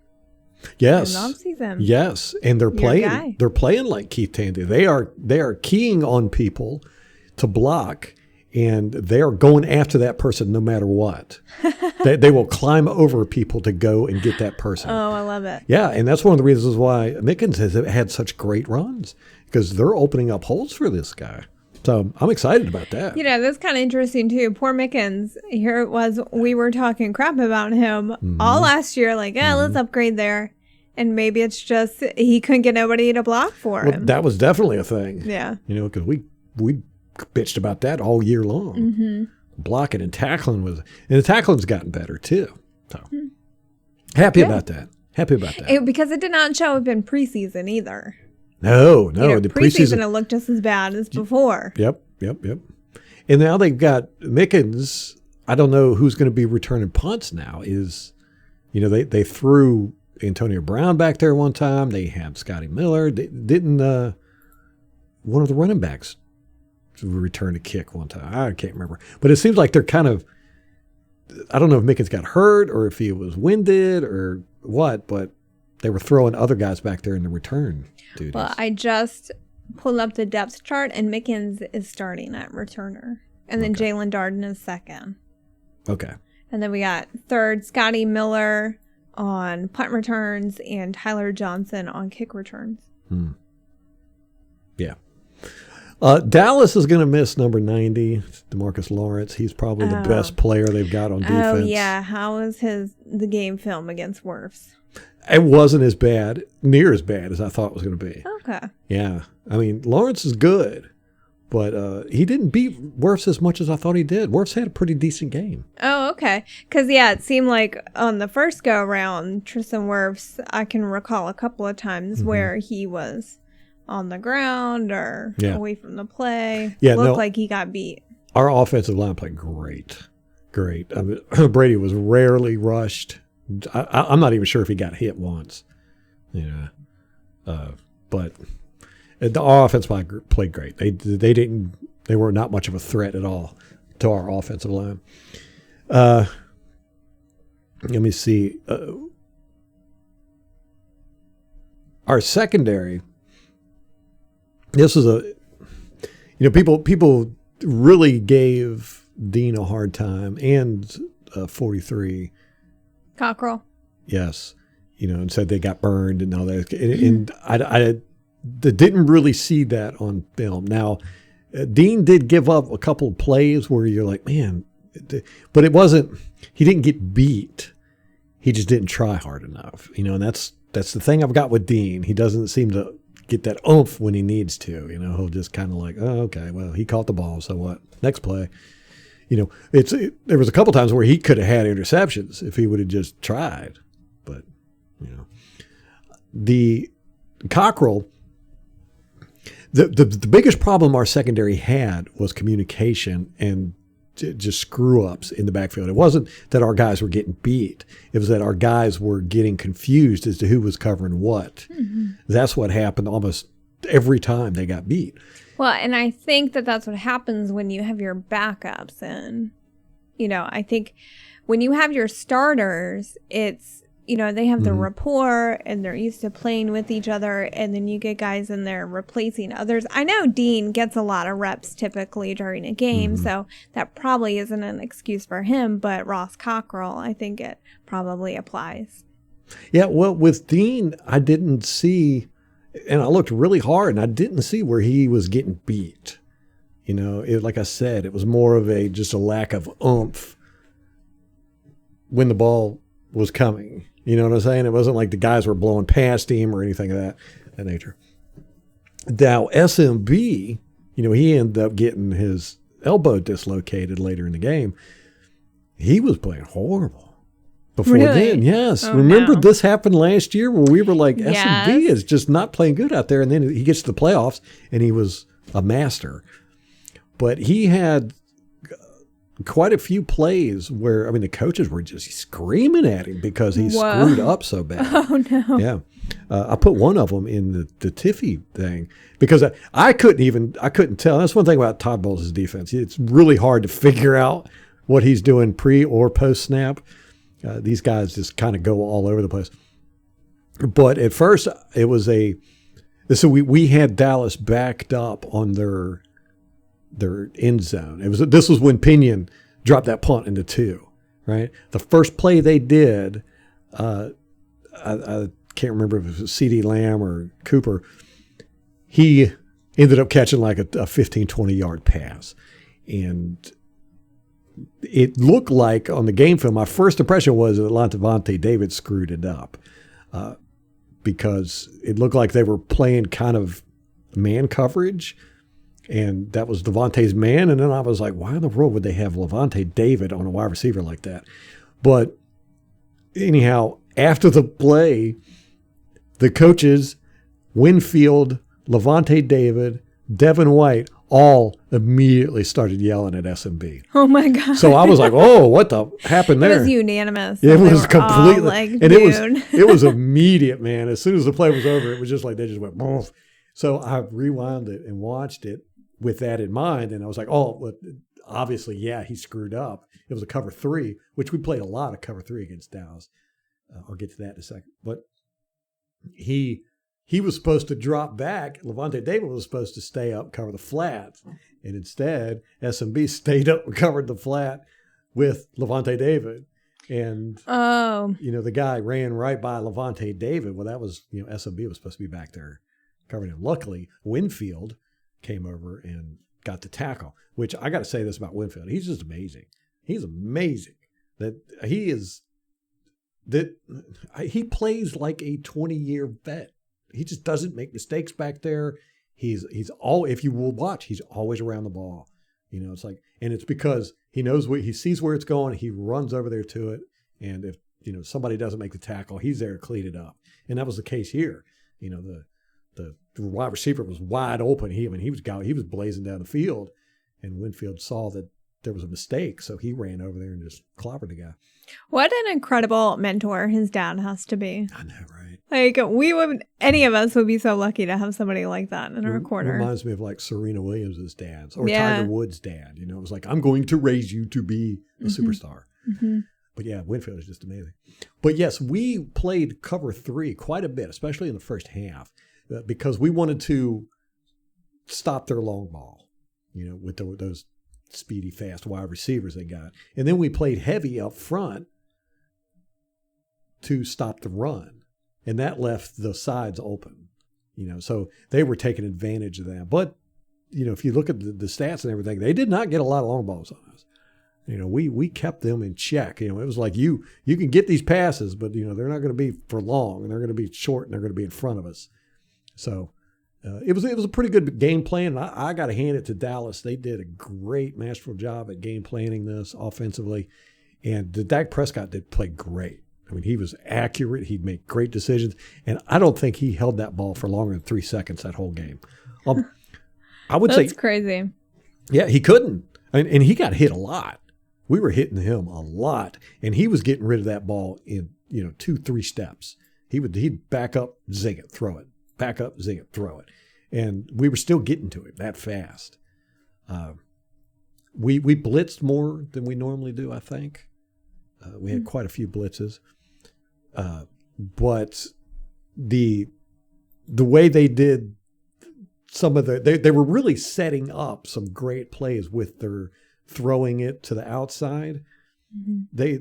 Yes. In offseason. Yes, and they're playing. They're playing like Keith Tandy. They are keying on people to block, and they are going after that person no matter what. They will climb over people to go and get that person. Oh, I love it. Yeah, and that's one of the reasons why Mickens has had such great runs, because they're opening up holes for this guy. So I'm excited about that. That's kind of interesting too. Poor Mickens. Here it was. We were talking crap about him all last year. Like, let's upgrade there. And maybe it's just he couldn't get nobody to block for him. That was definitely a thing. Yeah. Because we bitched about that all year long. Mm-hmm. Blocking and tackling and the tackling's gotten better too. So happy about that. Because it did not show up in preseason either. No. The preseason it looked just as bad as before. Yep. And now they've got Mickens. I don't know who's going to be returning punts now. They threw Antonio Brown back there one time. They have Scotty Miller. Didn't one of the running backs return a kick one time? I can't remember. But it seems like they're kind of, I don't know if Mickens got hurt or if he was winded or what, but they were throwing other guys back there in the return duties. Well, I just pulled up the depth chart, and Mickens is starting at returner. And then Jalen Darden is second. Okay. And then we got third, Scotty Miller on punt returns and Tyler Johnson on kick returns. Yeah. Dallas is going to miss number 90, Demarcus Lawrence. He's probably the best player they've got on defense. Oh, yeah. How was the game film against Wirfs? It wasn't as bad, near as bad as I thought it was going to be. Okay. Yeah. I mean, Lawrence is good, but he didn't beat Wirfs as much as I thought he did. Wirfs had a pretty decent game. Oh, okay. Because, it seemed like on the first go-around, Tristan Wirfs, I can recall a couple of times where he was on the ground or away from the play. Yeah, Looked like he got beat. Our offensive line played great. I mean, Brady was rarely rushed. I'm not even sure if he got hit once. But the offense played great. They were not much of a threat at all to our offensive line. Let me see. Our secondary. This is people really gave Dean a hard time, and 43. Cockrell. Yes, and said they got burned and all that. And I didn't really see that on film. Now, Dean did give up a couple of plays where you're like, man, but it wasn't. He didn't get beat. He just didn't try hard enough. And that's the thing I've got with Dean. He doesn't seem to get that oomph when he needs to. He'll just kind of like, oh, okay, well, he caught the ball, so what? Next play. There was a couple times where he could have had interceptions if he would have just tried. But, the Cockrell, the biggest problem our secondary had was communication and just screw-ups in the backfield. It wasn't that our guys were getting beat. It was that our guys were getting confused as to who was covering what. Mm-hmm. That's what happened almost every time they got beat. Well, and I think that's what happens when you have your backups. And, I think when you have your starters, it's, they have the rapport and they're used to playing with each other. And then you get guys in there replacing others. I know Dean gets a lot of reps typically during a game, so that probably isn't an excuse for him. But Ross Cockrell, I think it probably applies. Yeah, well, with Dean, I didn't see, and I looked really hard, and I didn't see where he was getting beat. Like I said, it was more of just a lack of oomph when the ball was coming. You know what I'm saying? It wasn't like the guys were blowing past him or anything of that nature. Now, SMB, he ended up getting his elbow dislocated later in the game. He was playing horrible before then. Yes. Remember this happened last year where we were like, SMB is just not playing good out there. And then he gets to the playoffs and he was a master. But he had quite a few plays where, the coaches were just screaming at him because he screwed up so bad. Oh, no. Yeah. I put one of them in the Tiffy thing because I couldn't tell. That's one thing about Todd Bowles' defense. It's really hard to figure out what he's doing pre or post snap. These guys just kind of go all over the place. But at first it was so we had Dallas backed up on their end zone. This was when Pinion dropped that punt into 2, right? The first play they did, I can't remember if it was CeeDee Lamb or Cooper. He ended up catching like a 15, 20-yard pass. And it looked like on the game film, my first impression was that Levante David screwed it up because it looked like they were playing kind of man coverage. And that was Devontae's man. And then I was like, why in the world would they have Levante David on a wide receiver like that? But anyhow, after the play, the coaches, Winfield, Levante David, Devin White, all immediately started yelling at SMB. Oh, my God. So I was like, oh, what the happened there? It was unanimous. It was completely. Like, and it was immediate, man. As soon as the play was over, it was just like they just went, boom. So I rewound it and watched it with that in mind. And I was like, oh, well, obviously, yeah, he screwed up. It was a cover 3, which we played a lot of cover 3 against Dallas. I'll get to that in a second. But he was supposed to drop back. Levante David was supposed to stay up, cover the flat. And instead, SMB stayed up and covered the flat with Levante David. And, the guy ran right by Levante David. Well, that was, SMB was supposed to be back there covering him. Luckily, Winfield came over and got the tackle, which I got to say this about Winfield. He's just amazing. He's amazing. He plays like a 20-year vet. He just doesn't make mistakes back there. He's if you will watch, he's always around the ball. It's like, and it's because he sees where it's going. He runs over there to it. And if, somebody doesn't make the tackle, he's there to clean it up. And that was the case here. The wide receiver was wide open. He was blazing down the field, and Winfield saw that there was a mistake. So he ran over there and just clobbered the guy. What an incredible mentor his dad has to be. I know, right? Like, any of us would be so lucky to have somebody like that in our corner. Reminds me of like Serena Williams' dad or Tiger Woods' dad. It was like, I'm going to raise you to be a superstar. Mm-hmm. But yeah, Winfield is just amazing. But yes, we played cover 3 quite a bit, especially in the first half, because we wanted to stop their long ball, with those speedy, fast wide receivers they got. And then we played heavy up front to stop the run. And that left the sides open, so they were taking advantage of that. But, if you look at the stats and everything, they did not get a lot of long balls on us. We kept them in check. It was like you can get these passes, but, they're not going to be for long, and they're going to be short, and they're going to be in front of us. So it was a pretty good game plan. And I got to hand it to Dallas. They did a great masterful job at game planning this offensively. And the Dak Prescott did play great. I mean, he was accurate. He'd make great decisions. And I don't think he held that ball for longer than 3 seconds that whole game. I would say. That's crazy. Yeah, he couldn't. And he got hit a lot. We were hitting him a lot. And he was getting rid of that ball in, 2-3 steps. He'd back up, zing it, throw it. Back up, zing it, throw it. And we were still getting to it that fast. We blitzed more than we normally do, I think. We had quite a few blitzes. But the way they did some of they were really setting up some great plays with their throwing it to the outside. Mm-hmm.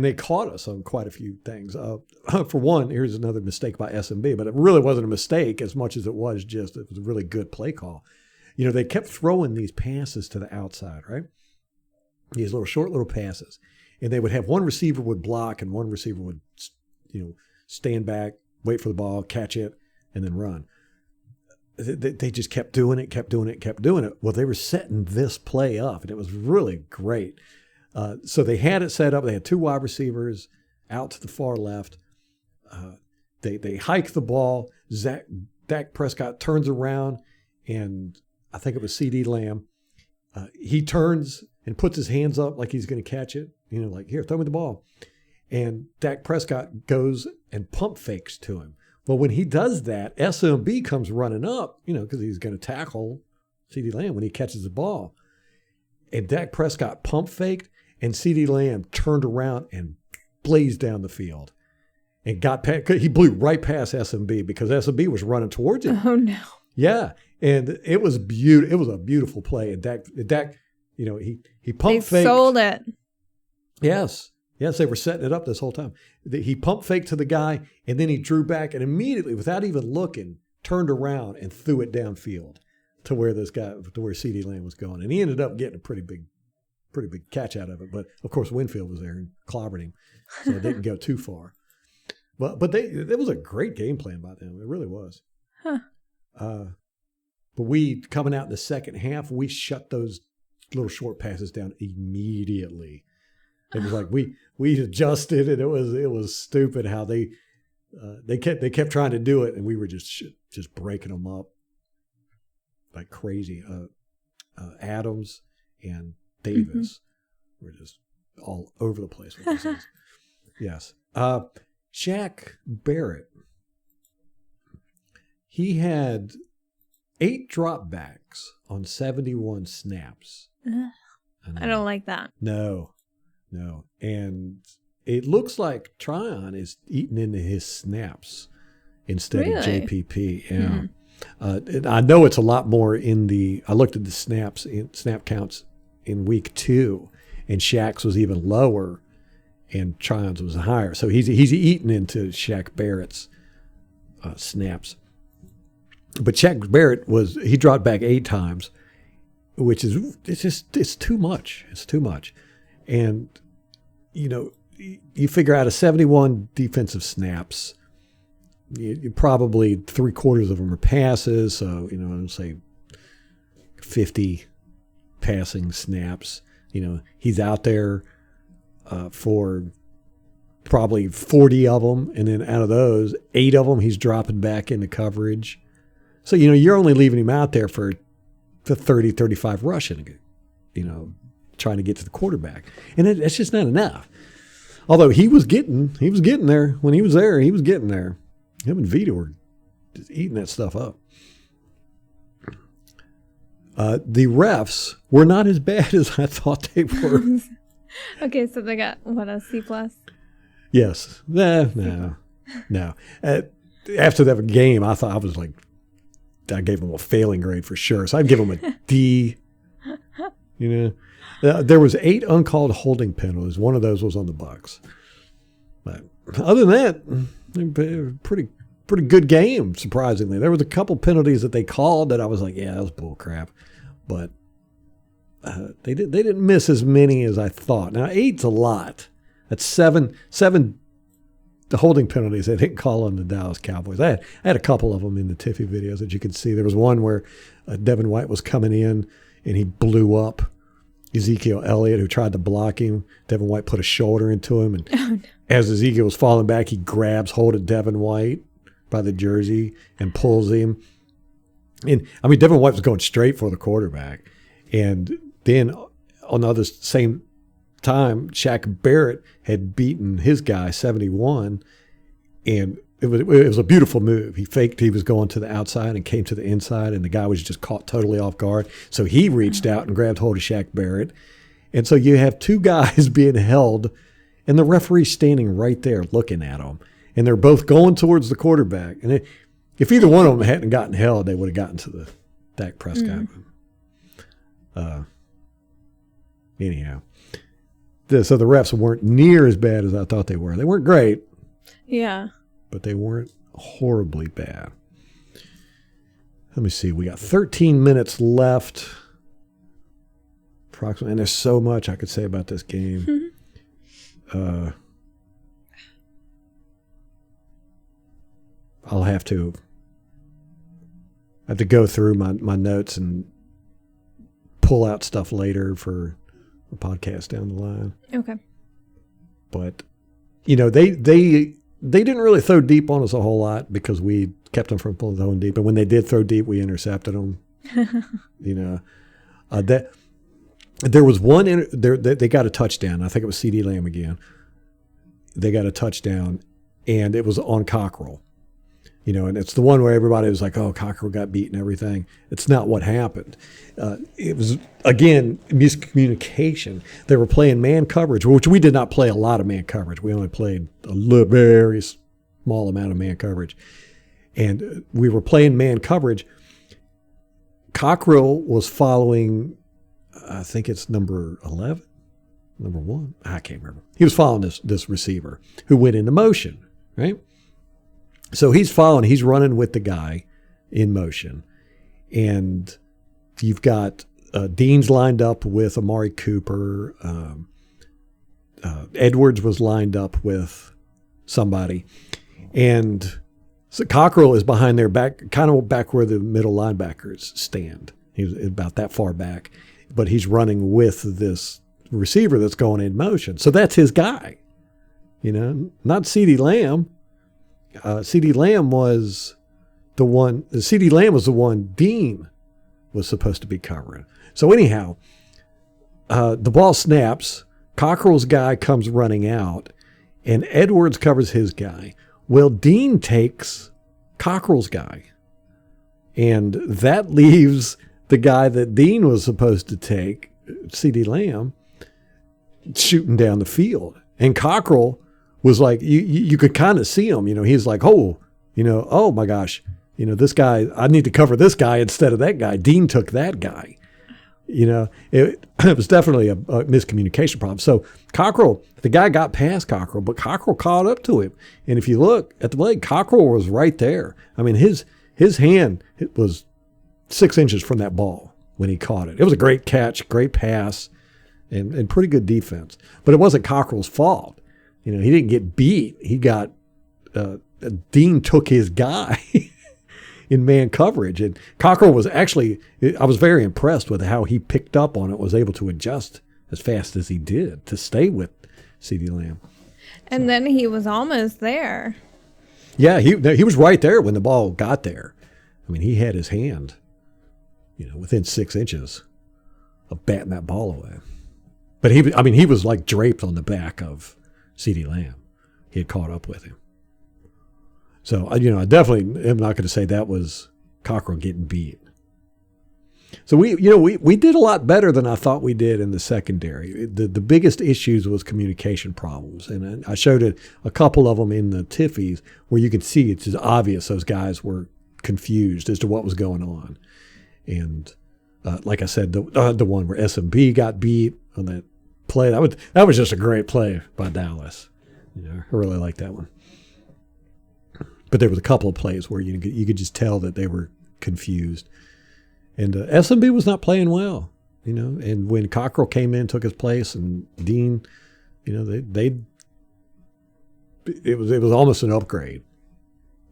They caught us on quite a few things. For one, here's another mistake by SMB, but it really wasn't a mistake as much as it was a really good play call. They kept throwing these passes to the outside, right? These short little passes. And they would have one receiver would block and one receiver would, stand back, wait for the ball, catch it, and then run. They just kept doing it. Well, they were setting this play up, and it was really great. So they had it set up. They had 2 wide receivers out to the far left. They hike the ball. Dak Prescott turns around, and I think it was CD Lamb. He turns and puts his hands up like he's going to catch it. Like, here, throw me the ball. And Dak Prescott goes and pump fakes to him. Well, when he does that, SMB comes running up, because he's going to tackle CD Lamb when he catches the ball. And Dak Prescott pump faked, and CD Lamb turned around and blazed down the field. And he blew right past SMB because SMB was running towards him. Oh, no. Yeah. And it was beautiful. It was a beautiful play. And Dak he pump faked. They sold it. Yes, they were setting it up this whole time. He pump faked to the guy, and then he drew back and immediately, without even looking, turned around and threw it downfield to where CeeDee Lamb was going. And he ended up getting a pretty big catch out of it. But of course, Winfield was there and clobbered him, so it didn't go too far. But it was a great game plan by them. It really was. Huh. But we, coming out in the second half, we shut those little short passes down immediately. It was like we adjusted, and it was stupid how they kept trying to do it, and we were just breaking them up like crazy. Adams and Davis were just all over the place with this. Yes. Shaq Barrett. He had 8 dropbacks on 71 snaps. I don't like that. No. And it looks like Tryon is eating into his snaps instead of Really? JPP. Yeah. And I know it's a lot more I looked at the snap counts in week 2, and Shaq's was even lower and Tryon's was higher. So he's eaten into Shaq Barrett's snaps. But Shaq Barrett he dropped back 8 times, which is it's too much. It's too much. And you figure out of 71 defensive snaps, you probably 3/4 of them are passes. So, I'd say 50 passing snaps. He's out there for probably 40 of them. And then out of those, 8 of them, he's dropping back into coverage. So, you're only leaving him out there for 30, 35 rushing, trying to get to the quarterback. And that's just not enough. Although he was getting there. When he was there, he was getting there. Him and Vita were just eating that stuff up. The refs were not as bad as I thought they were. Okay, so they got, a C+? Yes. No. After that game, I thought I gave them a failing grade for sure. So I'd give them a D. There was 8 uncalled holding penalties. One of those was on the Bucs. But other than that, pretty good game, surprisingly. There was a couple penalties that they called that I was like, yeah, that was bull crap. But they didn't miss as many as I thought. Now, 8's a lot. That's 7 the holding penalties they didn't call on the Dallas Cowboys. I had a couple of them in the Tiffy videos that you could see. There was one where Devin White was coming in and he blew up Ezekiel Elliott, who tried to block him. Devin White put a shoulder into him, and as Ezekiel was falling back, he grabs hold of Devin White by the jersey and pulls him. And Devin White was going straight for the quarterback. And then on the other same time, Shaq Barrett had beaten his guy 71, and it was a beautiful move. He faked he was going to the outside and came to the inside, and the guy was just caught totally off guard. So he reached out and grabbed hold of Shaq Barrett. And so you have 2 guys being held, and the referee's standing right there looking at them. And they're both going towards the quarterback. And if either one of them hadn't gotten held, they would have gotten to the Dak Prescott. Anyhow. So the refs weren't near as bad as I thought they were. They weren't great. Yeah. But they weren't horribly bad. Let me see. We got 13 minutes left. Approximately. And there's so much I could say about this game. I'll have to go through my notes and pull out stuff later for a podcast down the line. Okay. But, they didn't really throw deep on us a whole lot because we kept them from throwing deep. And when they did throw deep, we intercepted them. There was one, they got a touchdown. I think it was CD Lamb again. They got a touchdown, and it was on Cockrell. And it's the one where everybody was like, oh, Cockrell got beat and everything. It's not what happened. It was, again, miscommunication. They were playing man coverage, which we did not play a lot of man coverage. We only played a very small amount of man coverage. And we were playing man coverage. Cockrell was following, I think it's number 11, number 1. I can't remember. He was following this receiver who went into motion, right? So he's running with the guy in motion. And you've got Dean's lined up with Amari Cooper. Edwards was lined up with somebody. And so Cockrell is behind their back, kind of back where the middle linebackers stand. He's about that far back. But he's running with this receiver that's going in motion. So that's his guy. Not CeeDee Lamb. CeeDee Lamb was the one. CeeDee Lamb was the one Dean was supposed to be covering. So anyhow, the ball snaps. Cockrell's guy comes running out, and Edwards covers his guy. Well, Dean takes Cockrell's guy, and that leaves the guy that Dean was supposed to take, CeeDee Lamb, shooting down the field. And Cockrell was like, you could kind of see him, he's like, oh, oh my gosh, this guy, I need to cover this guy instead of that guy. Dean took that guy. It was definitely a miscommunication problem. So Cockrell, the guy got past Cockrell, but Cockrell caught up to him. And if you look at the blade, Cockrell was right there. I mean, his hand was 6 inches from that ball when he caught it. It was a great catch, great pass, and pretty good defense. But it wasn't Cockrell's fault. He didn't get beat. He got Dean took his guy in man coverage. And Cockrell was actually, I was very impressed with how he picked up on it, was able to adjust as fast as he did to stay with CeeDee Lamb. And then he was almost there. Yeah, he was right there when the ball got there. I mean, he had his hand, within 6 inches of batting that ball away. But he was like draped on the back of CeeDee Lamb. He had caught up with him. So, I definitely am not going to say that was Cockrell getting beat. So we did a lot better than I thought we did in the secondary. The biggest issues was communication problems, and I showed it a couple of them in the Tiffies where you could see it's obvious those guys were confused as to what was going on. And like I said, the one where SMB got beat on that play, that was just a great play by Dallas. I really liked that one. But there was a couple of plays where you could just tell that they were confused. And SMB was not playing well, And when Cockrell came in, took his place, and Dean, it was almost an upgrade,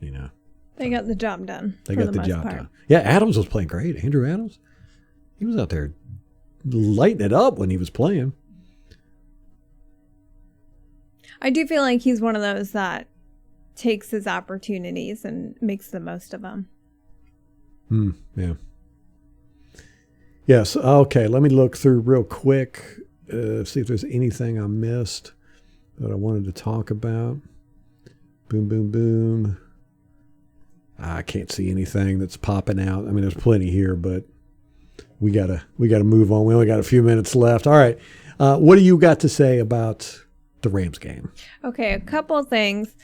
They got the job done. They got the job done. Yeah, Adams was playing great. Andrew Adams, he was out there lighting it up when he was playing. I do feel like he's one of those that takes his opportunities and makes the most of them. Yeah. Yes. Okay. Let me look through real quick, see if there's anything I missed that I wanted to talk about. Boom, boom, boom. I can't see anything that's popping out. I mean, there's plenty here, but we gotta move on. We only got a few minutes left. All right. What do you got to say about the Rams game? Okay, a couple things.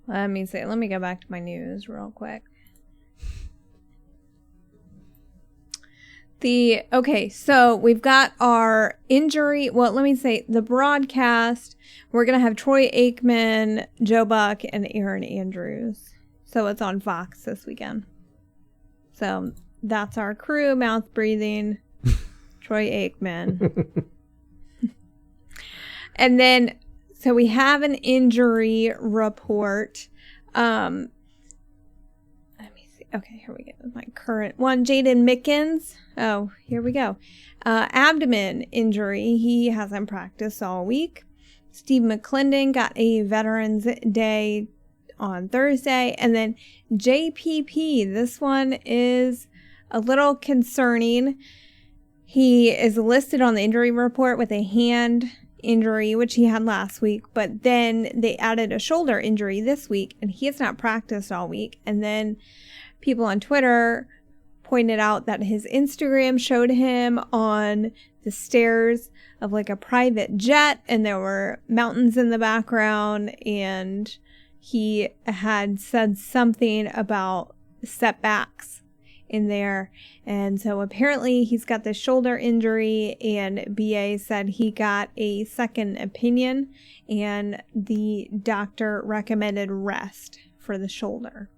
Let me go back to my news real quick. So we've got our injury. Well, let me say the broadcast. We're going to have Troy Aikman, Joe Buck, and Aaron Andrews. So it's on Fox this weekend. So that's our crew, mouth breathing, Troy Aikman. And then, so we have an injury report. Let me see. Okay, here we go. My current one, Jaden Mickens. Oh, here we go. Abdomen injury. He hasn't practiced all week. Steve McClendon got a Veterans Day on Thursday. And then JPP. This one is a little concerning. He is listed on the injury report with a hand injury, which he had last week, but then they added a shoulder injury this week, and he has not practiced all week. And then people on Twitter pointed out that his Instagram showed him on the stairs of like a private jet, and there were mountains in the background, and he had said something about setbacks in there. And so apparently he's got this shoulder injury, and BA said he got a second opinion, and the doctor recommended rest for the shoulder.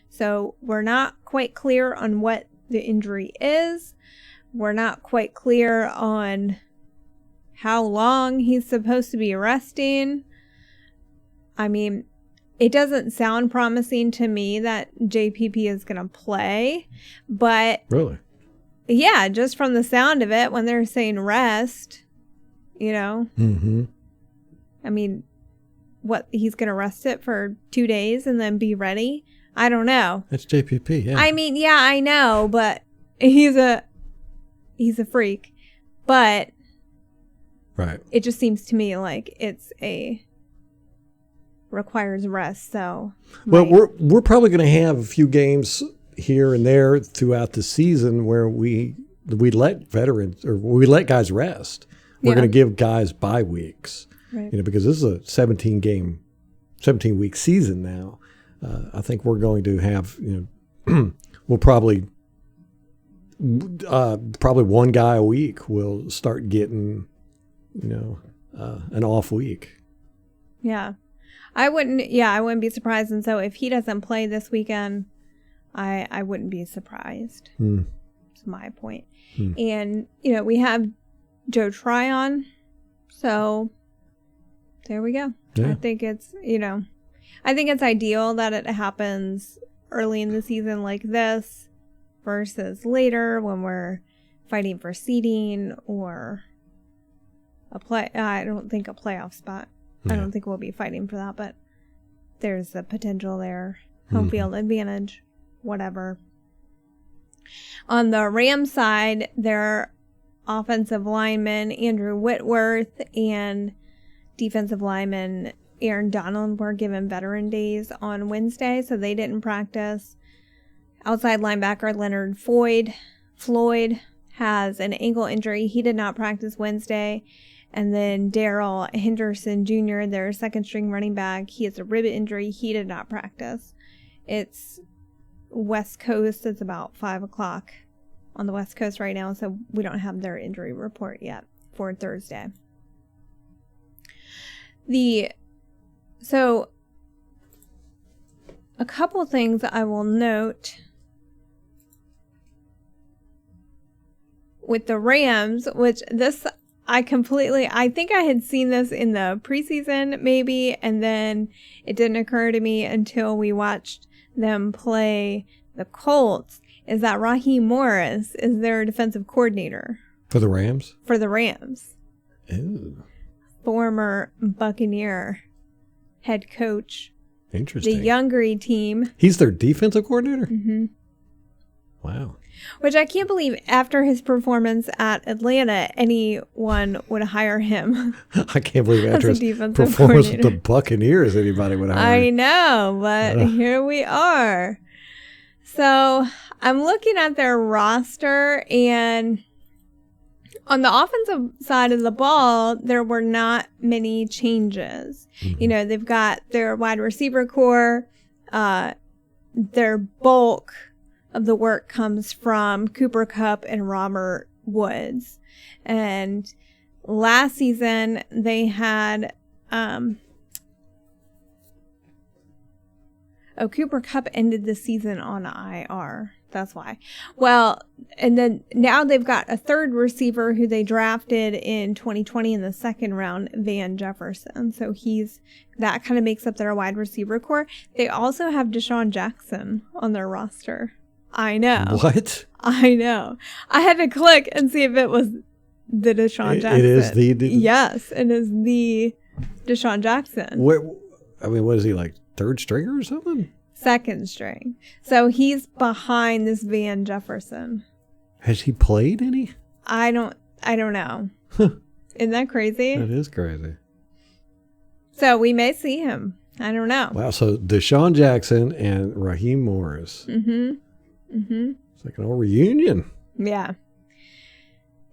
So we're not quite clear on what the injury is. We're not quite clear on how long he's supposed to be resting. I mean, it doesn't sound promising to me that JPP is going to play, but really, yeah, just from the sound of it, when they're saying rest, Mm-hmm. I mean, what, he's going to rest it for 2 days and then be ready? I don't know. That's JPP, yeah. I mean, yeah, I know, but he's a freak. But right, it just seems to me like requires rest. So well, we're probably going to have a few games here and there throughout the season where we let veterans, or we let guys rest. We're going to give guys bye weeks, right, because this is a 17-week season now. I think we're going to have, we'll probably one guy a week will start getting, an off week. Yeah. I wouldn't be surprised. And so if he doesn't play this weekend, I wouldn't be surprised. That's my point. And, we have Joe Tryon. So there we go. Yeah. I think it's ideal that it happens early in the season like this versus later when we're fighting for seeding or I don't think a playoff spot. Yeah. I don't think we'll be fighting for that, but there's the potential there. Home field advantage, whatever. On the Rams side, their offensive lineman Andrew Whitworth and defensive lineman Aaron Donald were given veteran days on Wednesday, so they didn't practice. Outside linebacker Leonard Floyd has an ankle injury. He did not practice Wednesday. And then Darrell Henderson Jr., their second-string running back, he has a rib injury. He did not practice. It's West Coast. It's about 5 o'clock on the West Coast right now, so we don't have their injury report yet for Thursday. So a couple things I will note with the Rams, which I think I had seen this in the preseason maybe, and then it didn't occur to me until we watched them play the Colts, is that Raheem Morris is their defensive coordinator. For the Rams? For the Rams. Ooh. Former Buccaneer head coach. Interesting. The Youngry team. He's their defensive coordinator? Mm-hmm. Wow. Which I can't believe after his performance at Atlanta, anyone would hire him. I can't believe after his performance with the Buccaneers, anybody would hire him. I know, but here we are. So I'm looking at their roster, and on the offensive side of the ball, there were not many changes. Mm-hmm. They've got their wide receiver core. Their bulk of the work comes from Cooper Kupp and Robert Woods. And last season, they had... Cooper Kupp ended the season on IR. That's why. Well, and then now they've got a third receiver who they drafted in 2020 in the second round, Van Jefferson. So that kind of makes up their wide receiver core. They also have Desean Jackson on their roster. I know. What? I know. I had to click and see if it was the Desean Jackson. It is the... Yes, it is the Desean Jackson. What is he, like third stringer or something? Second string. So he's behind this Van Jefferson. Has he played any? I don't know. Isn't that crazy? That is crazy. So we may see him. I don't know. Wow. So Desean Jackson and Raheem Morris. Mm-hmm. Mm-hmm. It's like an old reunion. Yeah.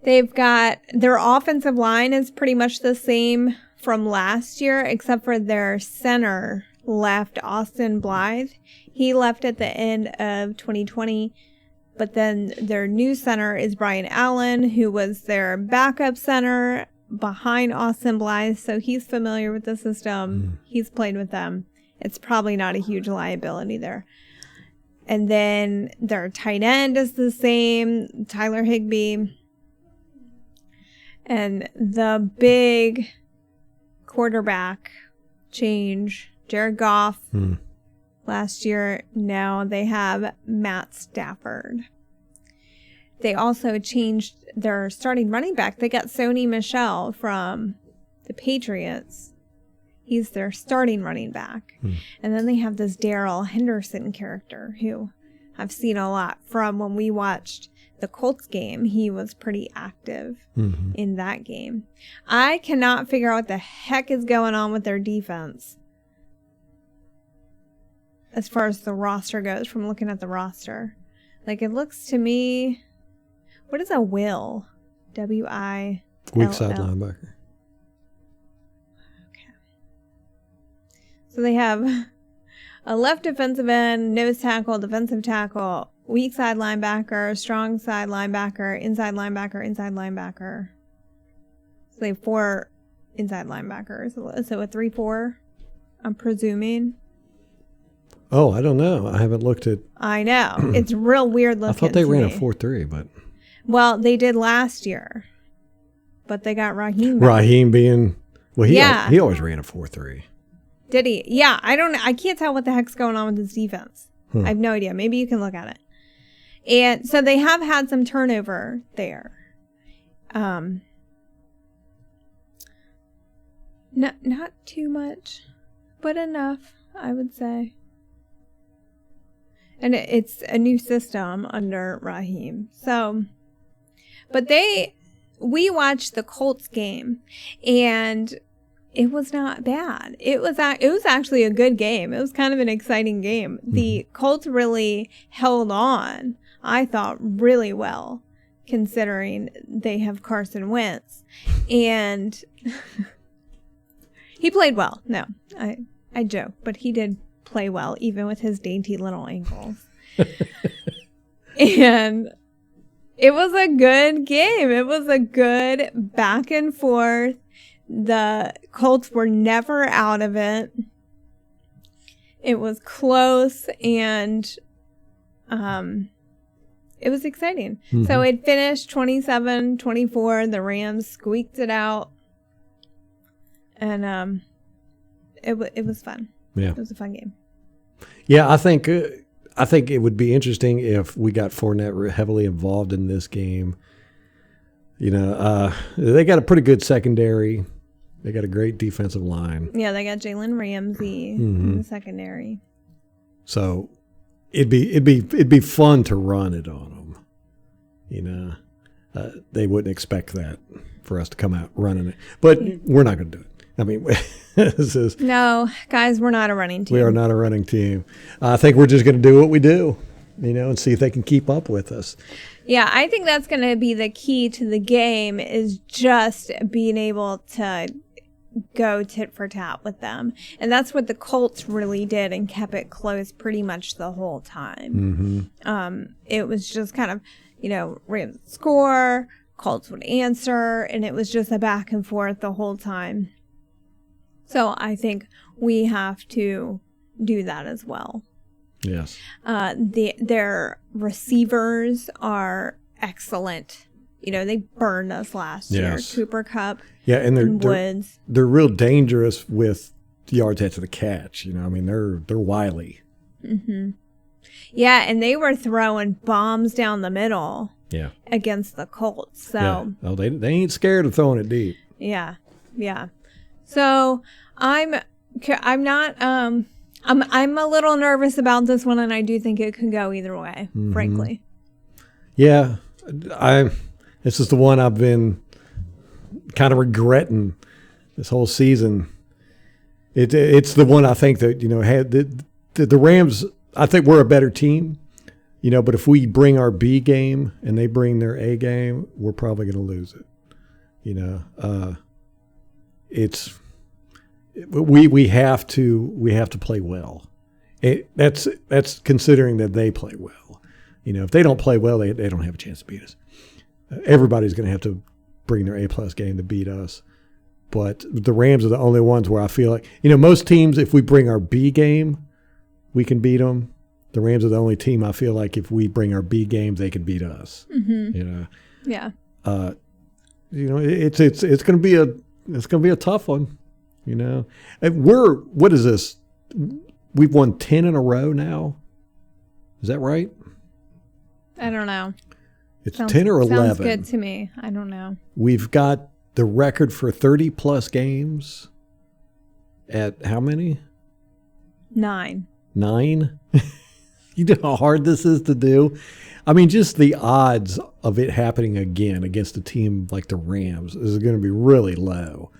They've got their offensive line is pretty much the same from last year, except for their center left, Austin Blythe. He left at the end of 2020, but then their new center is Brian Allen, who was their backup center behind Austin Blythe, so he's familiar with the system. He's played with them. It's probably not a huge liability there. And then their tight end is the same, Tyler Higbee. And the big quarterback change, Jared Goff, last year. Now they have Matt Stafford. They also changed their starting running back. They got Sony Michel from the Patriots. He's their starting running back. And then they have this Darrell Henderson character who I've seen a lot from when we watched the Colts game. He was pretty active in that game. I cannot figure out what the heck is going on with their defense as far as the roster goes from looking at the roster. Like, it looks to me... What is a will? W-I-L-L. Weak side linebacker. Okay. So they have a left defensive end, nose tackle, defensive tackle, weak side linebacker, strong side linebacker, inside linebacker, inside linebacker. So they have 4 inside linebackers. So a 3-4, I'm presuming. Oh, I don't know. I haven't looked at. I know. It's real weird looking. I thought they ran a 4-3, but. Well, they did last year. But they got Raheem back. Raheem being. Well, Yeah. he always ran a 4-3. Did he? Yeah, I can't tell what the heck's going on with his defense. I have no idea. Maybe you can look at it. And so they have had some turnover there. Not too much, but enough, I would say. And it's a new system under Raheem. So, but we watched the Colts game, and it was not bad. It was actually a good game. It was kind of an exciting game. The Colts really held on, I thought, really well, considering they have Carson Wentz. And he played well. No, I joke, but he did play well, even with his dainty little ankles. And it was a good game. It was a good back and forth. The Colts were never out of it. It was close, and it was exciting. So it finished 27-24. The Rams squeaked it out. And it was fun. Yeah. It was a fun game. Yeah, I think it would be interesting if we got Fournette heavily involved in this game. You know, they got a pretty good secondary. They got a great defensive line. Yeah, they got Jalen Ramsey in the secondary. So it'd be fun to run it on them. You know, they wouldn't expect that for us to come out running it, but we're not going to do it. I mean, no, guys, we're not a running team. We are not a running team. I think we're just going to do what we do, you know, and see if they can keep up with us. Yeah, I think that's going to be the key to the game, is just being able to go tit for tat with them. And that's what the Colts really did and kept it close pretty much the whole time. It was just kind of, you know, Rams score, Colts would answer, and it was just a back and forth the whole time. So I think we have to do that as well. Yes. Their receivers are excellent. You know, they burned us last year. Cooper Kupp, and Woods. They're real dangerous with yards after the catch. You know, I mean, they're wily. Yeah, and they were throwing bombs down the middle. Yeah. Against the Colts. So. Yeah. Oh, they ain't scared of throwing it deep. Yeah. So I'm not. I'm a little nervous about this one, and I do think it could go either way, frankly. Yeah, this is the one I've been kind of regretting this whole season. It's the one I think that, you know, had the Rams. I think we're a better team, you know, but if we bring our B game and they bring their A game, we're probably going to lose it. You know, we have to play well. That's considering that they play well. You know, if they don't play well, they don't have a chance to beat us. Everybody's going to have to bring their A+ game to beat us. But the Rams are the only ones where I feel like, you know, most teams, if we bring our B game, we can beat them. The Rams are the only team I feel like if we bring our B game, they can beat us. You know. Yeah. You know, it's going to be a tough one. You know, and what is this? We've won 10 in a row now. Is that right? I don't know. It's 10 or 11. Sounds good to me. I don't know. We've got the record for 30+ games at how many? 9. 9? You know how hard this is to do? I mean, just the odds of it happening again against a team like the Rams is going to be really low.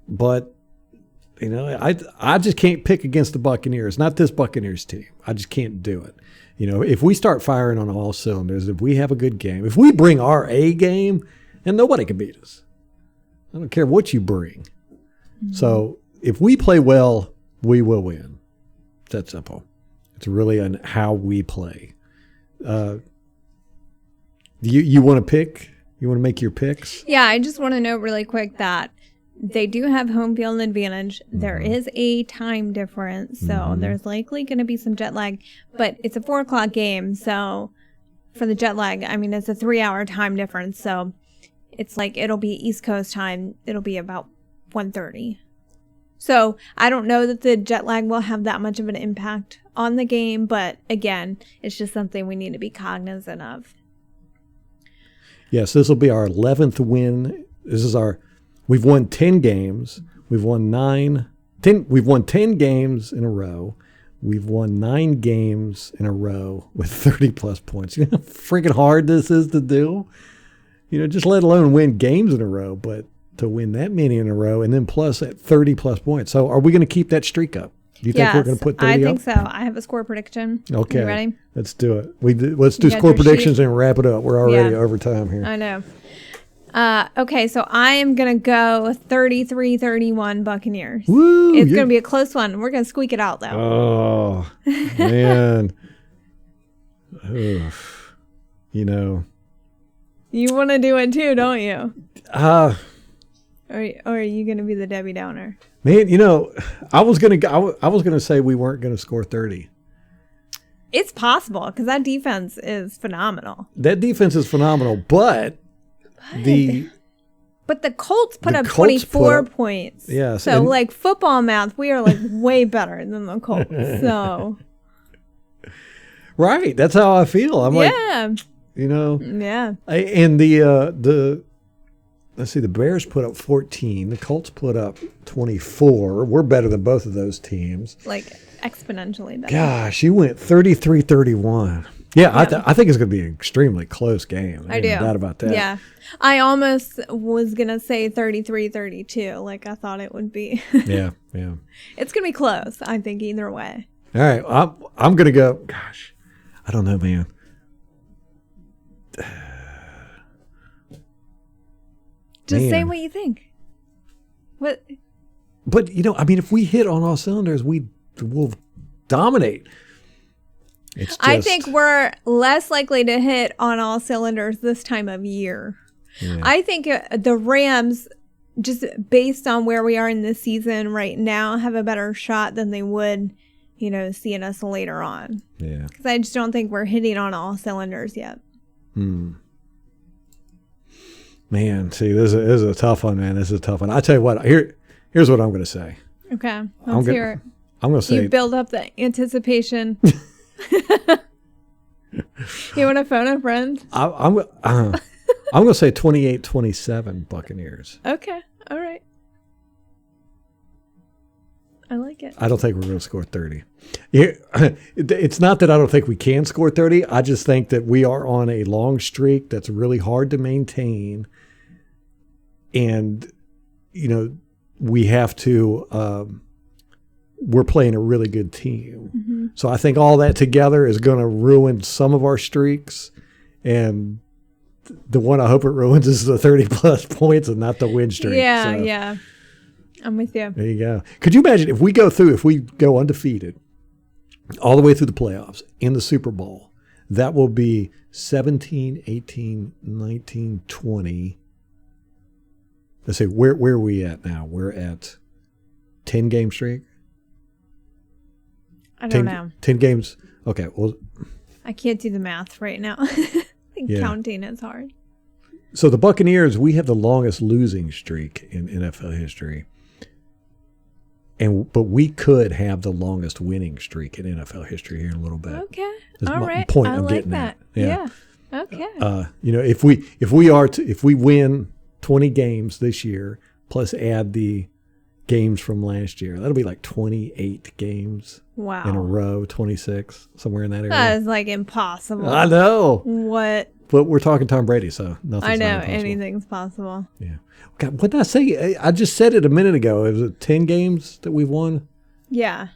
But, you know, I just can't pick against the Buccaneers. Not this Buccaneers team. I just can't do it. You know, if we start firing on all cylinders, if we have a good game, if we bring our A game, then nobody can beat us. I don't care what you bring. So if we play well, We will win. It's that simple. It's really on how we play. You want to pick? You want to make your picks? Yeah, I just want to note really quick that they do have home field advantage. There is a time difference, so there's likely going to be some jet lag. But it's a 4 o'clock game, so for the jet lag, I mean, it's a 3-hour time difference. So it's like it'll be East Coast time. It'll be about 1:30. So I don't know that the jet lag will have that much of an impact on the game. But again, it's just something we need to be cognizant of. Yes, this will be our 11th win. We've won 10 games. We've won 10 games in a row. We've won 9 games in a row with 30 plus points. You know how freaking hard this is to do? You know, just let alone win games in a row, but to win that many in a row and then plus at 30 plus points. So are we going to keep that streak up? Do you think we're going to put 30 up? I think so. I have a score prediction. Okay. You ready? Let's do it. Let's do score predictions and wrap it up. We're already over time here. I know. Okay, so I am going to go 33-31 Buccaneers. Woo! It's going to be a close one. We're going to squeak it out, though. Oh, man. Oof. You know. You want to do it too, don't you? Or are you going to be the Debbie Downer? Man, you know, I was gonna say we weren't gonna score 30. It's possible because that defense is phenomenal. That defense is phenomenal, but the Colts put up 24 points. Yes. So like football math, we are like way better than the Colts. So right, that's how I feel. I'm like, you know, and let's see, the Bears put up 14. The Colts put up 24. We're better than both of those teams. Like exponentially better. Gosh, you went 33-31. Yeah, I think it's going to be an extremely close game. I do. No doubt about that. Yeah. I almost was going to say 33-32 like I thought it would be. Yeah. It's going to be close, I think, either way. All right, I'm going to go, gosh, I don't know, man. Just say what you think. What? But, you know, I mean, if we hit on all cylinders, we will dominate. I think we're less likely to hit on all cylinders this time of year. Yeah. I think the Rams, just based on where we are in the season right now, have a better shot than they would, you know, seeing us later on. Yeah. Because I just don't think we're hitting on all cylinders yet. Man, see, this is a tough one, man. This is a tough one. I tell you what, here's what I'm going to say. Okay, let's hear it. I'm going to say... You build up the anticipation. You want to phone a friend? I'm going to say 28-27 Buccaneers. Okay, all right. I like it. I don't think we're going to score 30. It's not that I don't think we can score 30. I just think that we are on a long streak that's really hard to maintain. And, you know, we have to, we're playing a really good team. Mm-hmm. So I think all that together is going to ruin some of our streaks. And the one I hope it ruins is the 30-plus points and not the win streak. Yeah. I'm with you. There you go. Could you imagine if we go undefeated all the way through the playoffs in the Super Bowl, that will be 17, 18, 19, 20. Let's see, where are we at now? We're at 10 game streak? I don't know. 10 games. Okay, well. I can't do the math right now. Counting is hard. So the Buccaneers, we have the longest losing streak in NFL history. But we could have the longest winning streak in NFL history here in a little bit. Okay. That's all right. Point I I'm like getting that. At. Yeah. Okay. You know, if we win 20 games this year plus add the games from last year, that'll be like 28 games. Wow. In a row, 26, somewhere in that area. That is like impossible. I know. What? But we're talking Tom Brady, so nothing's I know impossible. Anything's possible. Yeah. God, what did I say? I just said it a minute ago. Is it 10 games that we've won? Yeah.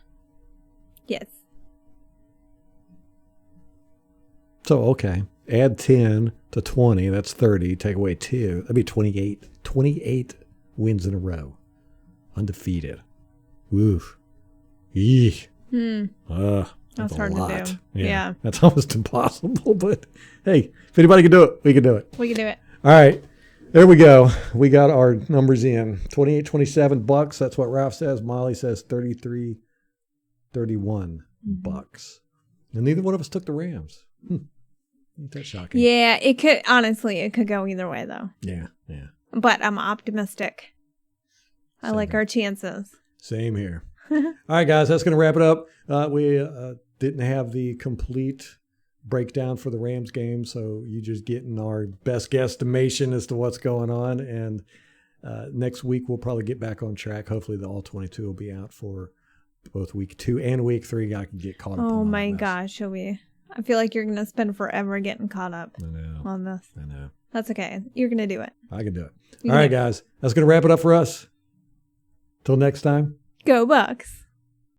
Yes. So, okay. Add 10 to 20. That's 30. Take away 2. That'd be 28. 28 wins in a row. Undefeated. Woof. Eeh. That's hard to do. Yeah. That's almost impossible, but hey, if anybody can do it, we can do it. We can do it. All right. There we go. We got our numbers in. 28-27 Bucks. That's what Ralph says. Molly says 33-31 Bucks. And neither one of us took the Rams. Ain't that shocking? Yeah, it could go either way though. Yeah. But I'm optimistic. I like our chances. Same here. All right, guys, that's going to wrap it up. We didn't have the complete breakdown for the Rams game, so you just getting our best guesstimation as to what's going on. And next week we'll probably get back on track. Hopefully the all 22 will be out for both week 2 and week 3. I can get caught up. Oh my gosh, I feel like you're going to spend forever getting caught up on this. I know. That's okay. You're going to do it. I can do it. All right, guys, that's going to wrap it up for us. Till next time. Go Bucks.